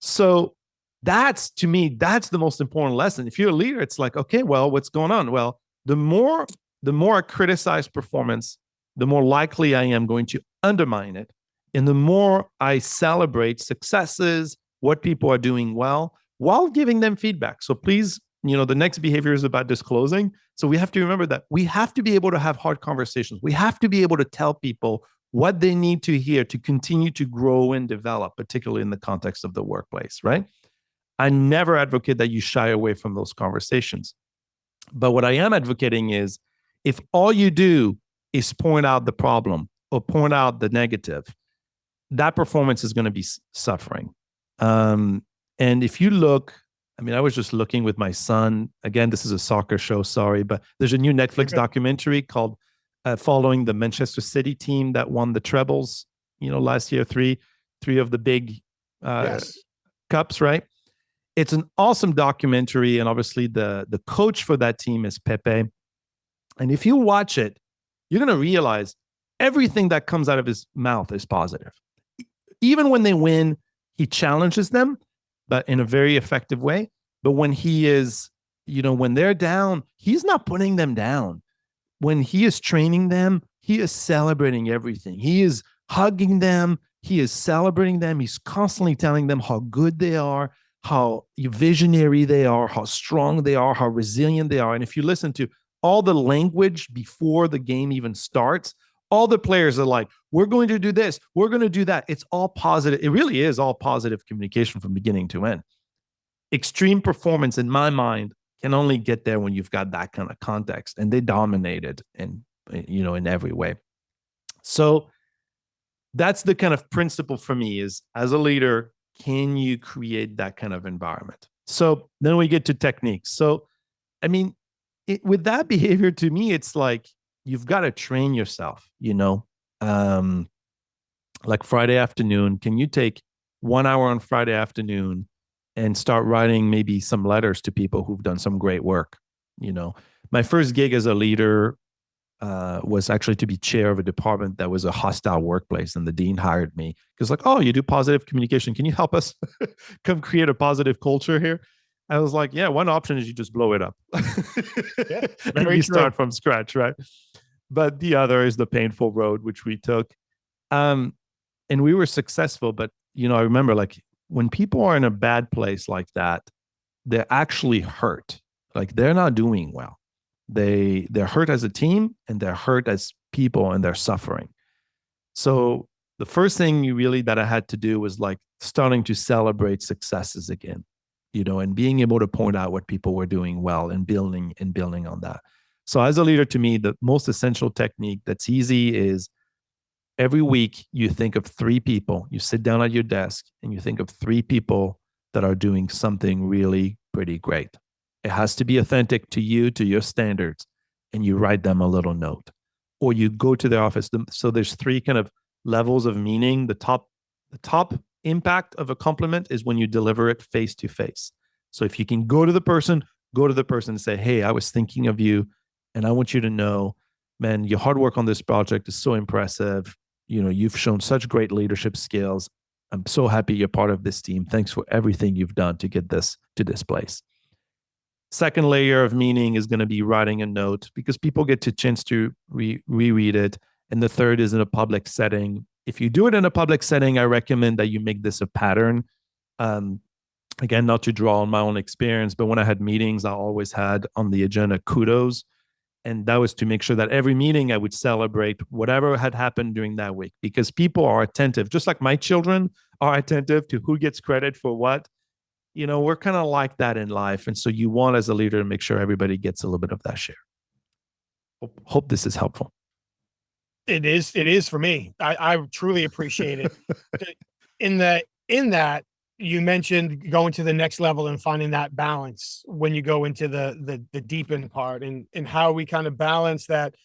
So that's, to me, that's the most important lesson. If you're a leader, it's like, okay, well, what's going on? Well, the more I criticize performance, the more likely I am going to undermine it. And the more I celebrate successes, what people are doing well, while giving them feedback. So please, the next behavior is about disclosing. So we have to remember that we have to be able to have hard conversations. We have to be able to tell people what they need to hear to continue to grow and develop, particularly in the context of the workplace, right? I never advocate that you shy away from those conversations. But what I am advocating is if all you do is point out the problem or point out the negative, that performance is going to be suffering. And if you look, I was just looking with my son. Again, this is a soccer show, sorry, but there's a new Netflix documentary called following the Manchester City team that won the trebles, last year, three of the big cups, right? It's an awesome documentary. And obviously the coach for that team is Pepe. And if you watch it, you're going to realize everything that comes out of his mouth is positive. Even when they win, he challenges them, but in a very effective way. But when he is, when they're down, he's not putting them down. When he is training them, he is celebrating everything. He is hugging them. He is celebrating them. He's constantly telling them how good they are, how visionary they are, how strong they are, how resilient they are. And if you listen to all the language before the game even starts, all the players are like, we're going to do this, we're going to do that. It's all positive. It really is all positive communication from beginning to end. Extreme performance, in my mind, can only get there when you've got that kind of context, and they dominated in every way. So that's the kind of principle for me is, as a leader, can you create that kind of environment? So then we get to techniques. So, with that behavior, to me, it's like, you've got to train yourself, like Friday afternoon. Can you take 1 hour on Friday afternoon and start writing maybe some letters to people who've done some great work? My first gig as a leader, was actually to be chair of a department that was a hostile workplace, and the dean hired me because, like, oh, you do positive communication. Can you help us come create a positive culture here? I was like, yeah, one option is you just blow it up. Yeah, And very you true. start from scratch, right? But the other is the painful road, which we took. And we were successful. But, I remember, like, when people are in a bad place like that, they're actually hurt. Like, they're not doing well. They're hurt as a team, and they're hurt as people, and they're suffering. So the first thing that I had to do was, like, starting to celebrate successes again, and being able to point out what people were doing well, and building on that. So as a leader, to me, the most essential technique that's easy is every week you think of 3 people, you sit down at your desk and you think of 3 people that are doing something really pretty great. It has to be authentic to you, to your standards, and you write them a little note, or you go to their office. So there's 3 kind of levels of meaning. The top impact of a compliment is when you deliver it face to face. So if you can go to the person and say, hey, I was thinking of you, and I want you to know, man, your hard work on this project is so impressive. You've shown such great leadership skills. I'm so happy you're part of this team. Thanks for everything you've done to get this to this place. Second layer of meaning is going to be writing a note, because people get a chance to reread it. And the third is in a public setting. If you do it in a public setting, I recommend that you make this a pattern. Again, not to draw on my own experience, but when I had meetings, I always had on the agenda kudos. And that was to make sure that every meeting I would celebrate whatever had happened during that week, because people are attentive, just like my children are attentive to who gets credit for what. We're kind of like that in life. And so you want, as a leader, to make sure everybody gets a little bit of that share. Hope this is helpful. It is for me. I truly appreciate it. In that you mentioned going to the next level and finding that balance when you go into the deepen part, and how we kind of balance that.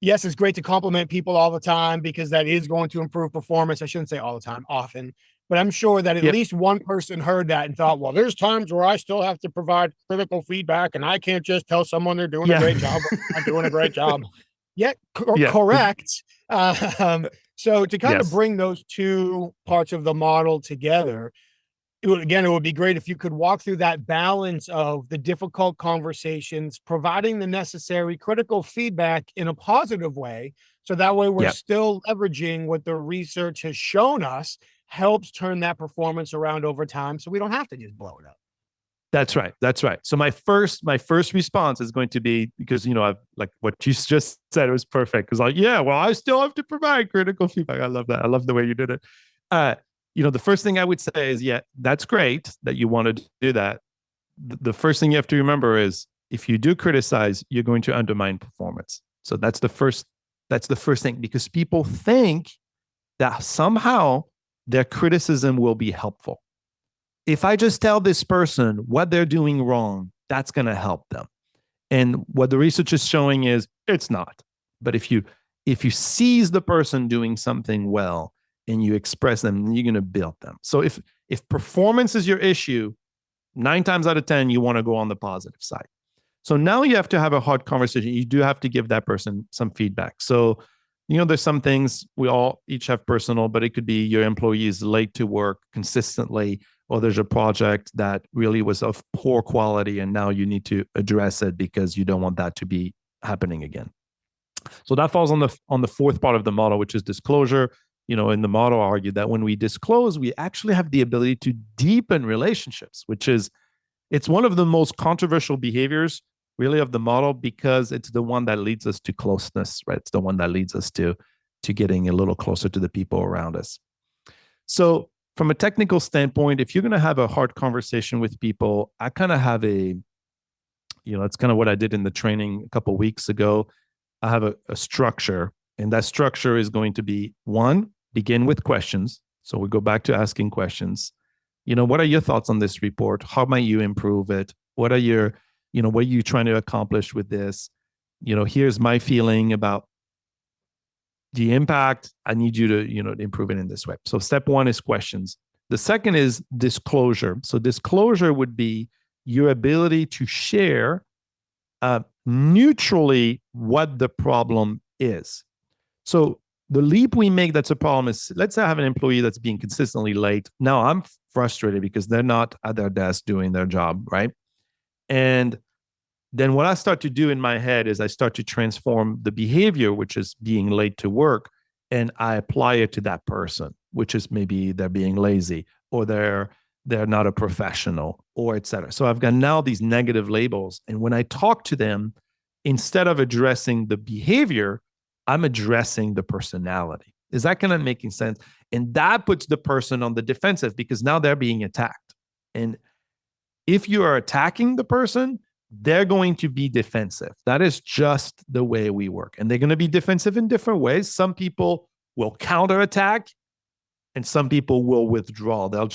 Yes, it's great to compliment people all the time, because that is going to improve performance. I shouldn't say all the time, often, but I'm sure that at least one person heard that and thought, well, there's times where I still have to provide critical feedback, and I can't just tell someone they're doing a great job. I'm doing a great job. Yet, correct. So to kind of bring those 2 parts of the model together, it would be great if you could walk through that balance of the difficult conversations, providing the necessary critical feedback in a positive way. So that way we're still leveraging what the research has shown us helps turn that performance around over time. So we don't have to just blow it up. That's right. So my first response is going to be, because, I've, like, what you just said was perfect. Because, like, I still have to provide critical feedback. I love that. I love the way you did it. The first thing I would say is, that's great that you want to do that. The first thing you have to remember is, if you do criticize, you're going to undermine performance. So that's the first thing, because people think that somehow their criticism will be helpful. If I just tell this person what they're doing wrong, that's going to help them. And what the research is showing is it's not. But if you seize the person doing something well and you express them, you're going to build them. So if performance is your issue, 9 times out of 10, you want to go on the positive side. So now you have to have a hard conversation. You do have to give that person some feedback. So, there's some things we all each have personal, but it could be your employee is late to work consistently, or there's a project that really was of poor quality, and now you need to address it because you don't want that to be happening again. So that falls on the fourth part of the model, which is disclosure. In the model, I argue that when we disclose, we actually have the ability to deepen relationships, it's one of the most controversial behaviors, really, of the model, because it's the one that leads us to closeness, right? It's the one that leads us to getting a little closer to the people around us. So from a technical standpoint, if you're going to have a hard conversation with people, I kind of have it's kind of what I did in the training a couple of weeks ago. I have a structure, and that structure is going to be, 1, begin with questions. So we go back to asking questions. What are your thoughts on this report? How might you improve it? What are you trying to accomplish with this? Here's my feeling about the impact. I need you to, improve it in this way. So step 1 is questions. The second is disclosure. So disclosure would be your ability to share neutrally what the problem is. So the leap we make that's a problem is, let's say I have an employee that's being consistently late. Now I'm frustrated because they're not at their desk doing their job, right? And then what I start to do in my head is I start to transform the behavior, which is being late to work, and I apply it to that person, which is maybe they're being lazy, or they're not a professional, or et cetera. So I've got now these negative labels. And when I talk to them, instead of addressing the behavior, I'm addressing the personality. Is that kind of making sense? And that puts the person on the defensive because now they're being attacked. And if you are attacking the person, they're going to be defensive. That is just the way we work. And they're going to be defensive in different ways. Some people will counterattack and some people will withdraw. They'll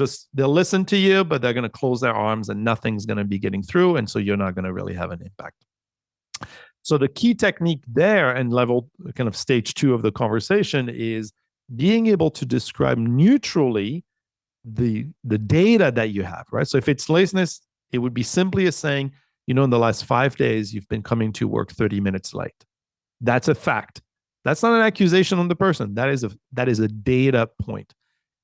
listen to you, but they're going to close their arms and nothing's going to be getting through. And so you're not going to really have an impact. So the key technique there, and level kind of stage 2 of the conversation, is being able to describe neutrally the data that you have, right? So if it's laziness, it would be simply as saying, in the last 5 days, you've been coming to work 30 minutes late. That's a fact. That's not an accusation on the person. That is a data point.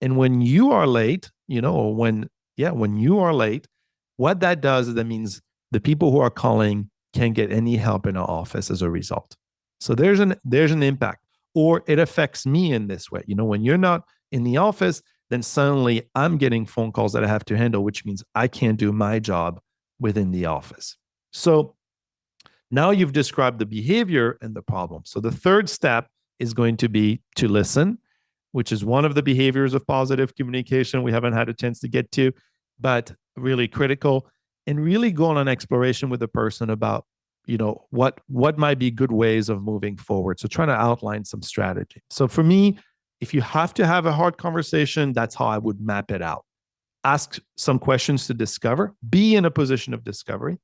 And when you are late, or when you are late, what that does is that means the people who are calling can't get any help in our office as a result. So there's an impact, or it affects me in this way. When you're not in the office, then suddenly I'm getting phone calls that I have to handle, which means I can't do my job within the office. So now you've described the behavior and the problem. So the third step is going to be to listen, which is one of the behaviors of positive communication we haven't had a chance to get to, but really critical, and really go on an exploration with the person about, what might be good ways of moving forward. So trying to outline some strategy. So for me, if you have to have a hard conversation, that's how I would map it out. Ask some questions to discover, be in a position of discovery,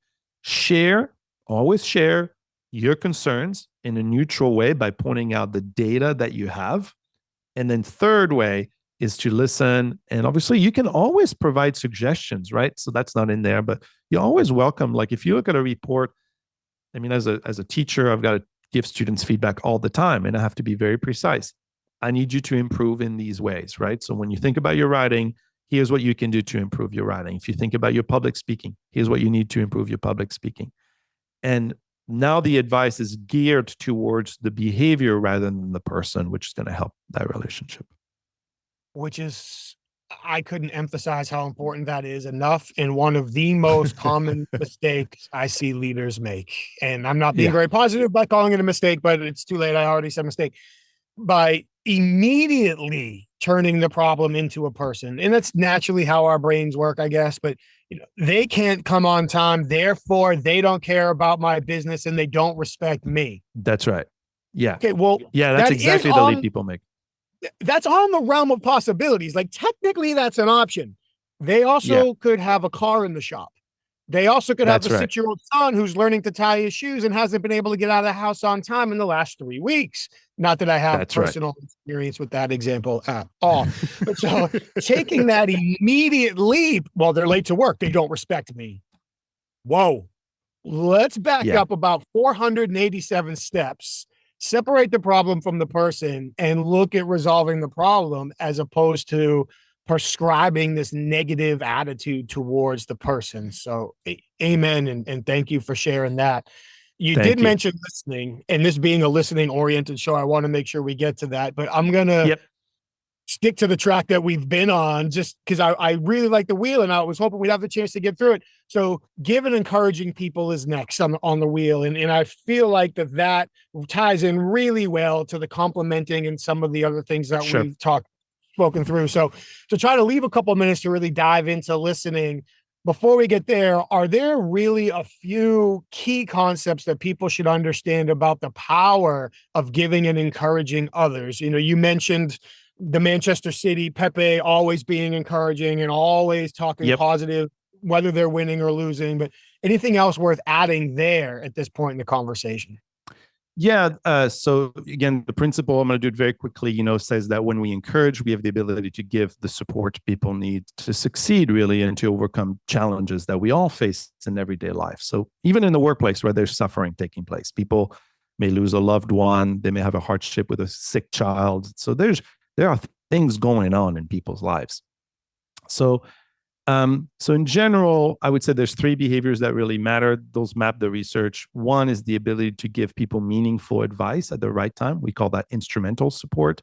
always share your concerns in a neutral way by pointing out the data that you have. And then third way is to listen. And obviously you can always provide suggestions, right? So that's not in there, but you're always welcome. Like if you look at a report, as a teacher, I've got to give students feedback all the time, and I have to be very precise. I need you to improve in these ways, right? So when you think about your writing, here's what you can do to improve your writing. If you think about your public speaking, here's what you need to improve your public speaking. And now the advice is geared towards the behavior rather than the person, which is going to help that relationship. Which is, I couldn't emphasize how important that is enough. And one of the most common mistakes I see leaders make. And I'm not being very positive by calling it a mistake, but it's too late. I already said mistake. By immediately turning the problem into a person. And that's naturally how our brains work, I guess. But they can't come on time, therefore they don't care about my business and they don't respect me. That's right. Yeah. Okay. Well, that's exactly the leap people make. That's on the realm of possibilities. Like technically that's an option. They also could have a car in the shop. They also could have a 6-year-old son who's learning to tie his shoes and hasn't been able to get out of the house on time in the last 3 weeks. Not that I have personal experience with that example at all. But so taking that immediate leap, well, they're late to work. They don't respect me. Whoa. Let's back up about 487 steps, separate the problem from the person, and look at resolving the problem as opposed to prescribing this negative attitude towards the person. So amen. And thank you for sharing that. You did mention listening, and this being a listening oriented show, I want to make sure we get to that, but I'm going to stick to the track that we've been on just because I really like the wheel and I was hoping we'd have the chance to get through it. So giving encouraging people is next on the wheel. And I feel like that ties in really well to the complimenting and some of the other things that we've spoken through. So to try to leave a couple of minutes to really dive into listening, before we get there, are there really a few key concepts that people should understand about the power of giving and encouraging others? You mentioned the Manchester City, Pepe always being encouraging and always talking positive, whether they're winning or losing, but anything else worth adding there at this point in the conversation? Yeah. So again, the principle, I'm going to do it very quickly, says that when we encourage, we have the ability to give the support people need to succeed really and to overcome challenges that we all face in everyday life. So even in the workplace where there's suffering taking place, people may lose a loved one, they may have a hardship with a sick child. So there are things going on in people's lives. So so in general, I would say there's three behaviors that really matter. Those map the research. One is the ability to give people meaningful advice at the right time. We call that instrumental support.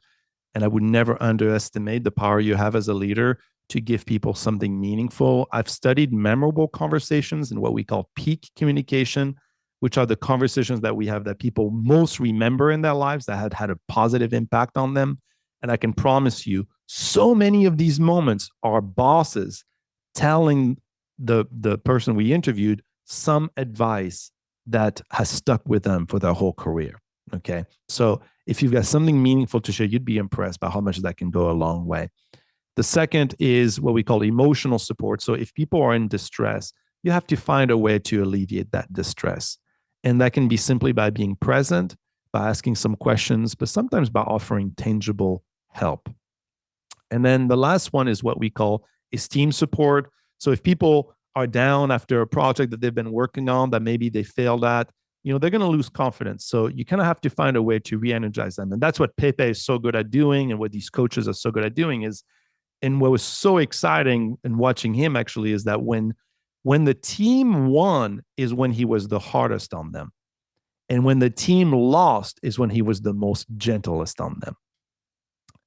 And I would never underestimate the power you have as a leader to give people something meaningful. I've studied memorable conversations and what we call peak communication, which are the conversations that we have that people most remember in their lives that had a positive impact on them. And I can promise you, so many of these moments are bosses telling the person we interviewed some advice that has stuck with them for their whole career. Okay. So if you've got something meaningful to share, you'd be impressed by how much that can go a long way. The second is what we call emotional support. So if people are in distress, you have to find a way to alleviate that distress. And that can be simply by being present, by asking some questions, but sometimes by offering tangible help. And then the last one is what we call esteem support. So if people are down after a project that they've been working on that maybe they failed at, they're going to lose confidence. So you kind of have to find a way to re-energize them. And that's what Pepe is so good at doing. And what these coaches are so good at doing is, and what was so exciting in watching him actually is that when the team won is when he was the hardest on them. And when the team lost is when he was the most gentlest on them.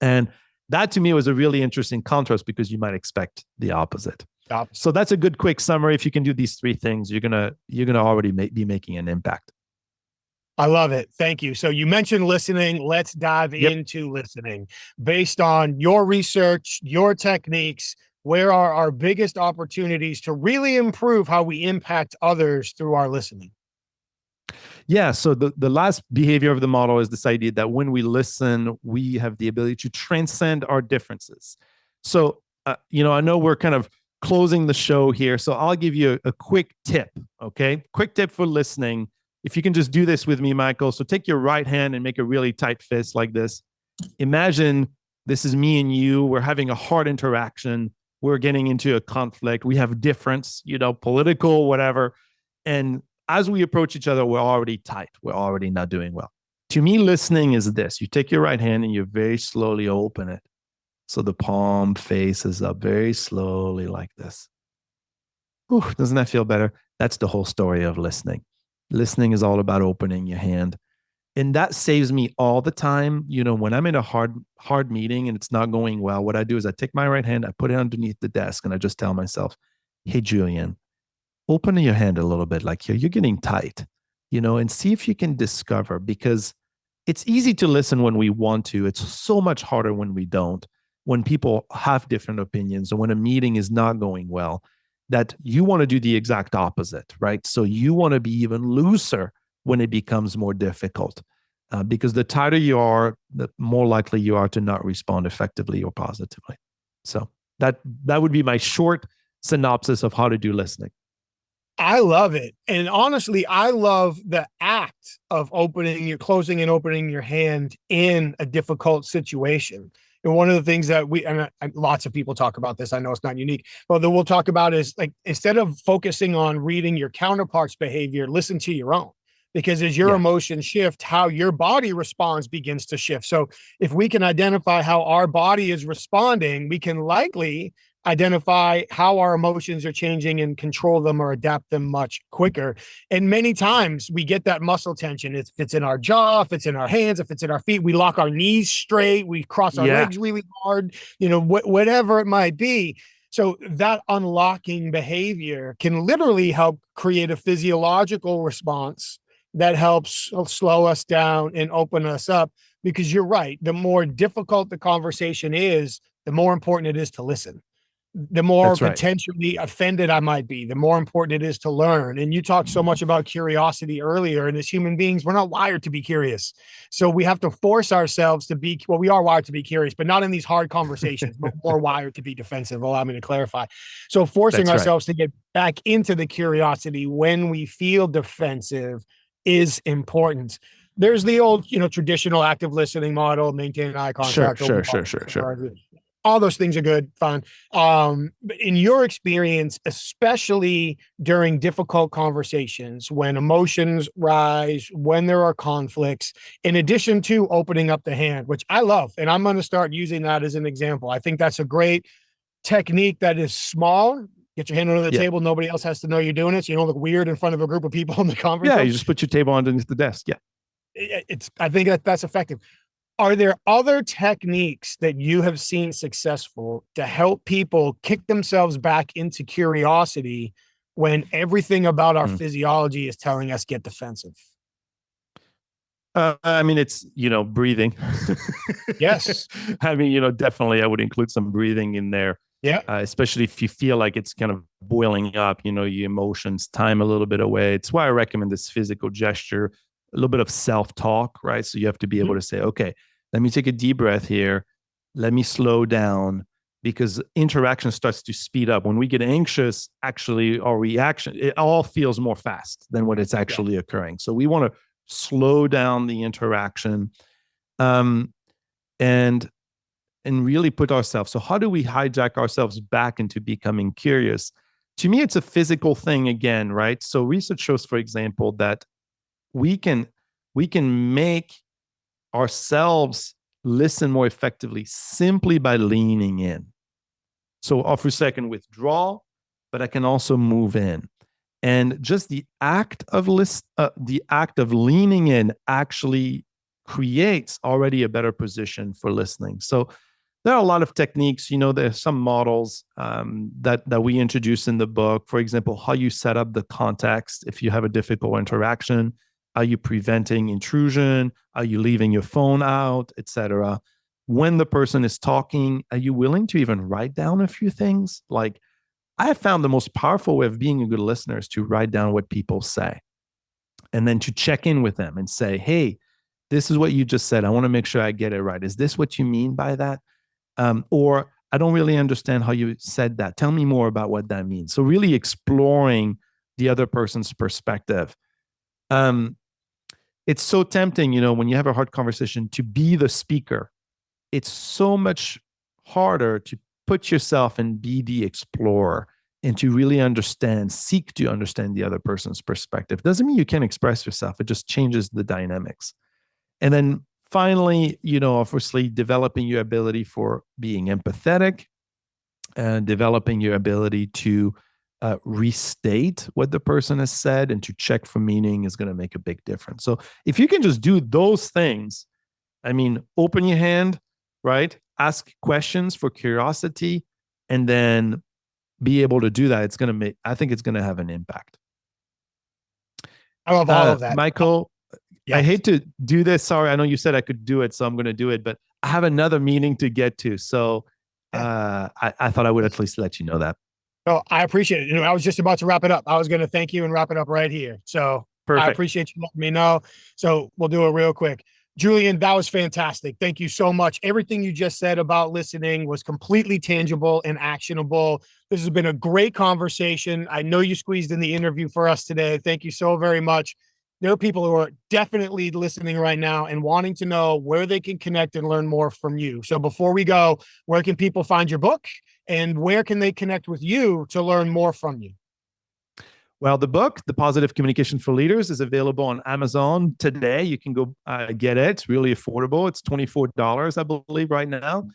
And that to me was a really interesting contrast because you might expect the opposite. So that's a good quick summary. If you can do these three things, you're gonna already be making an impact. I love it. Thank you. So you mentioned listening. Let's dive into listening. Based on your research, your techniques, where are our biggest opportunities to really improve how we impact others through our listening? Yeah. So the last behavior of the model is this idea that when we listen, we have the ability to transcend our differences. So, I know we're kind of closing the show here. So I'll give you a quick tip. Okay. Quick tip for listening. If you can just do this with me, Michael. So take your right hand and make a really tight fist like this. Imagine this is me and you. We're having a hard interaction. We're getting into a conflict. We have difference, political, whatever. And as we approach each other, we're already tight. We're already not doing well. To me, listening is this. You take your right hand and you very slowly open it. So the palm faces up very slowly like this. Whew, doesn't that feel better? That's the whole story of listening. Listening is all about opening your hand. And that saves me all the time. When I'm in a hard meeting and it's not going well, what I do is I take my right hand, I put it underneath the desk, and I just tell myself, hey, Julien, open your hand a little bit, like here, you're getting tight, and see if you can discover, because it's easy to listen when we want to. It's so much harder when we don't, when people have different opinions or when a meeting is not going well, that you want to do the exact opposite, right? So you want to be even looser when it becomes more difficult, because the tighter you are, the more likely you are to not respond effectively or positively. So that would be my short synopsis of how to do listening. I love it. And honestly, I love the act of closing and opening your hand in a difficult situation. And one of the things that lots of people talk about this, I know it's not unique, but that we'll talk about is, like, instead of focusing on reading your counterpart's behavior, listen to your own. Because as your emotions shift, how your body responds begins to shift. So if we can identify how our body is responding, we can likely identify how our emotions are changing and control them or adapt them much quicker. And many times we get that muscle tension. If it's in our jaw, if it's in our hands, if it's in our feet, we lock our knees straight, we cross our legs really hard, whatever it might be. So that unlocking behavior can literally help create a physiological response that helps slow us down and open us up. Because you're right, the more difficult the conversation is, the more important it is to listen. The more potentially offended I might be, the more important it is to learn. And you talked so much about curiosity earlier, and as human beings, we're not wired to be curious. So we have to force ourselves to be, well, we are wired to be curious, but not in these hard conversations, but more wired to be defensive. Allow me to clarify. So forcing ourselves to get back into the curiosity when we feel defensive is important. There's the old, traditional active listening model, maintain eye Sure, contact, sure, sure, sure, sure. all those things are good, fine. But in your experience, especially during difficult conversations, when emotions rise, when there are conflicts, in addition to opening up the hand, which I love, and I'm going to start using that as an example. I think that's a great technique that is small. Get your hand under the table. Nobody else has to know you're doing it. So you don't look weird in front of a group of people in the conference room. You just put your table underneath the desk. Yeah. I think that's effective. Are there other techniques that you have seen successful to help people kick themselves back into curiosity when everything about our physiology is telling us get defensive? I mean, it's, breathing. Yes. I mean, definitely I would include some breathing in there. Yeah. Especially if you feel like it's kind of boiling up, your emotions time a little bit away. It's why I recommend this physical gesture, a little bit of self-talk, right? So you have to be able to say, okay, let me take a deep breath here. Let me slow down, because interaction starts to speed up. When we get anxious, actually our reaction, it all feels more fast than what it's actually occurring. So we want to slow down the interaction, and really put ourselves. So how do we hijack ourselves back into becoming curious? To me, it's a physical thing again, right? So research shows, for example, that we can make ourselves listen more effectively simply by leaning in. So for a second, withdraw, but I can also move in. And just the act of leaning in actually creates already a better position for listening. So there are a lot of techniques. There's some models that we introduce in the book. For example, how you set up the context if you have a difficult interaction. Are you preventing intrusion? Are you leaving your phone out, etc.? When the person is talking, are you willing to even write down a few things? Like, I have found the most powerful way of being a good listener is to write down what people say, and then to check in with them and say, hey, this is what you just said. I want to make sure I get it right. Is this what you mean by that? Or I don't really understand how you said that. Tell me more about what that means. So really exploring the other person's perspective. It's so tempting, when you have a hard conversation, to be the speaker. It's so much harder to put yourself and be the explorer, and to really seek to understand the other person's perspective. Doesn't mean you can't express yourself. It just changes the dynamics. And then finally, obviously developing your ability for being empathetic, and developing your ability to restate what the person has said and to check for meaning is going to make a big difference. So if you can just do those things, I mean, open your hand, right? Ask questions for curiosity, and then be able to do that. I think it's going to have an impact. I love all of that. Michael, yes. I hate to do this. Sorry, I know you said I could do it, so I'm going to do it, but I have another meeting to get to. So I thought I would at least let you know that. Oh, I appreciate it. I was just about to wrap it up. I was going to thank you and wrap it up right here. So perfect. I appreciate you letting me know. So we'll do it real quick. Julien, that was fantastic. Thank you so much. Everything you just said about listening was completely tangible and actionable. This has been a great conversation. I know you squeezed in the interview for us today. Thank you so very much. There are people who are definitely listening right now and wanting to know where they can connect and learn more from you. So before we go, where can people find your book, and where can they connect with you to learn more from you? Well, the book, The Positive Communication for Leaders, is available on Amazon today. You can go get it. It's really affordable. It's $24, I believe, right now.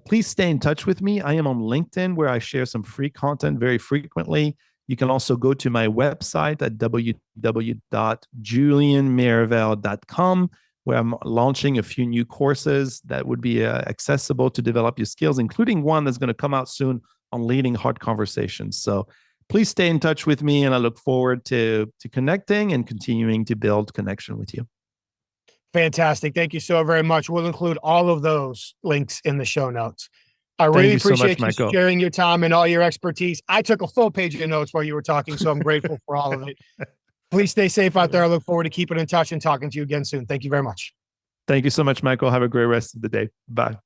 Please stay in touch with me. I am on LinkedIn, where I share some free content very frequently. You can also go to my website at www.julienmirivel.com, where I'm launching a few new courses that would be accessible to develop your skills, including one that's going to come out soon on leading hard conversations. So please stay in touch with me, and I look forward to connecting and continuing to build connection with you. Fantastic. Thank you so very much. We'll include all of those links in the show notes. I really appreciate you sharing your time and all your expertise. I took a full page of notes while you were talking, so I'm grateful for all of it. Please stay safe out there. I look forward to keeping in touch and talking to you again soon. Thank you very much. Thank you so much, Michael. Have a great rest of the day. Bye.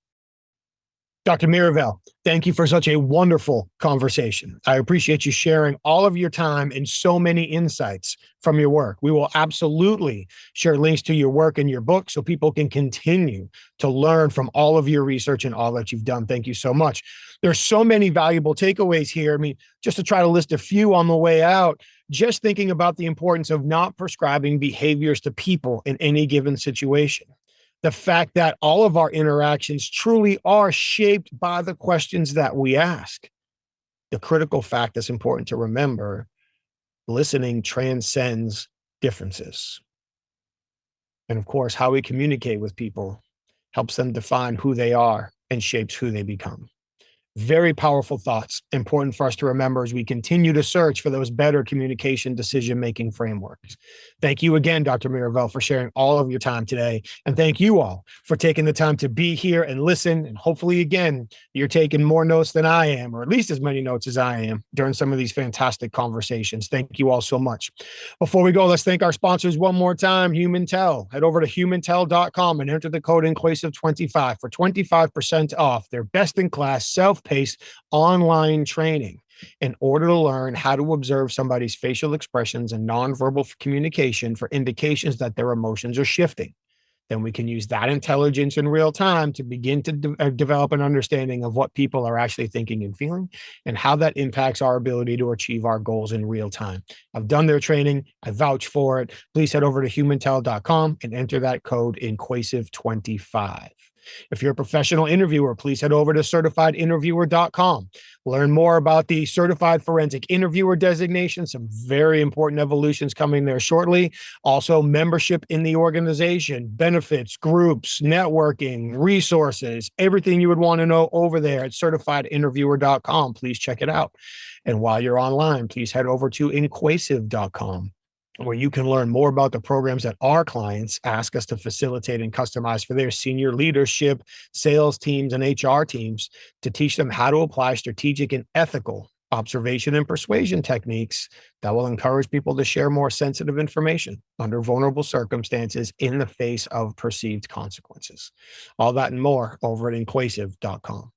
Dr. Mirivel, thank you for such a wonderful conversation. I appreciate you sharing all of your time and so many insights from your work. We will absolutely share links to your work and your book so people can continue to learn from all of your research and all that you've done. Thank you so much. There's so many valuable takeaways here. I mean, just to try to list a few on the way out, just thinking about the importance of not prescribing behaviors to people in any given situation. The fact that all of our interactions truly are shaped by the questions that we ask. The critical fact that's important to remember, listening transcends differences. And of course, how we communicate with people helps them define who they are and shapes who they become. Very powerful thoughts, important for us to remember as we continue to search for those better communication decision-making frameworks. Thank you again, Dr. Mirivel, for sharing all of your time today. And thank you all for taking the time to be here and listen. And hopefully, again, you're taking more notes than I am, or at least as many notes as I am during some of these fantastic conversations. Thank you all so much. Before we go, let's thank our sponsors one more time, HumanTell. Head over to humantell.com and enter the code INCLUSIVE25 for 25% off their best-in-class self-paced online training in order to learn how to observe somebody's facial expressions and nonverbal communication for indications that their emotions are shifting. Then we can use that intelligence in real time to begin to develop an understanding of what people are actually thinking and feeling and how that impacts our ability to achieve our goals in real time. I've done their training. I vouch for it. Please head over to humantell.com and enter that code INCLUSIVE25. If you're a professional interviewer, please head over to certifiedinterviewer.com. Learn more about the Certified Forensic Interviewer designation, some very important evolutions coming there shortly. Also, membership in the organization, benefits, groups, networking, resources, everything you would want to know over there at certifiedinterviewer.com. Please check it out. And while you're online, please head over to inquasive.com, where you can learn more about the programs that our clients ask us to facilitate and customize for their senior leadership, sales teams, and HR teams to teach them how to apply strategic and ethical observation and persuasion techniques that will encourage people to share more sensitive information under vulnerable circumstances in the face of perceived consequences. All that and more over at inquasive.com.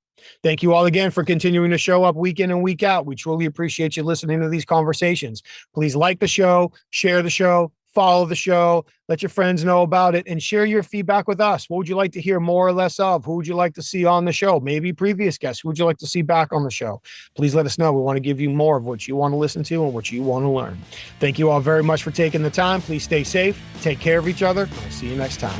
Thank you all again for continuing to show up week in and week out. We truly appreciate you listening to these conversations. Please like the show, share the show, follow the show, let your friends know about it, and share your feedback with us. What would you like to hear more or less of? Who would you like to see on the show? Maybe previous guests. Who would you like to see back on the show? Please let us know. We want to give you more of what you want to listen to and what you want to learn. Thank you all very much for taking the time. Please stay safe, take care of each other. I'll see you next time.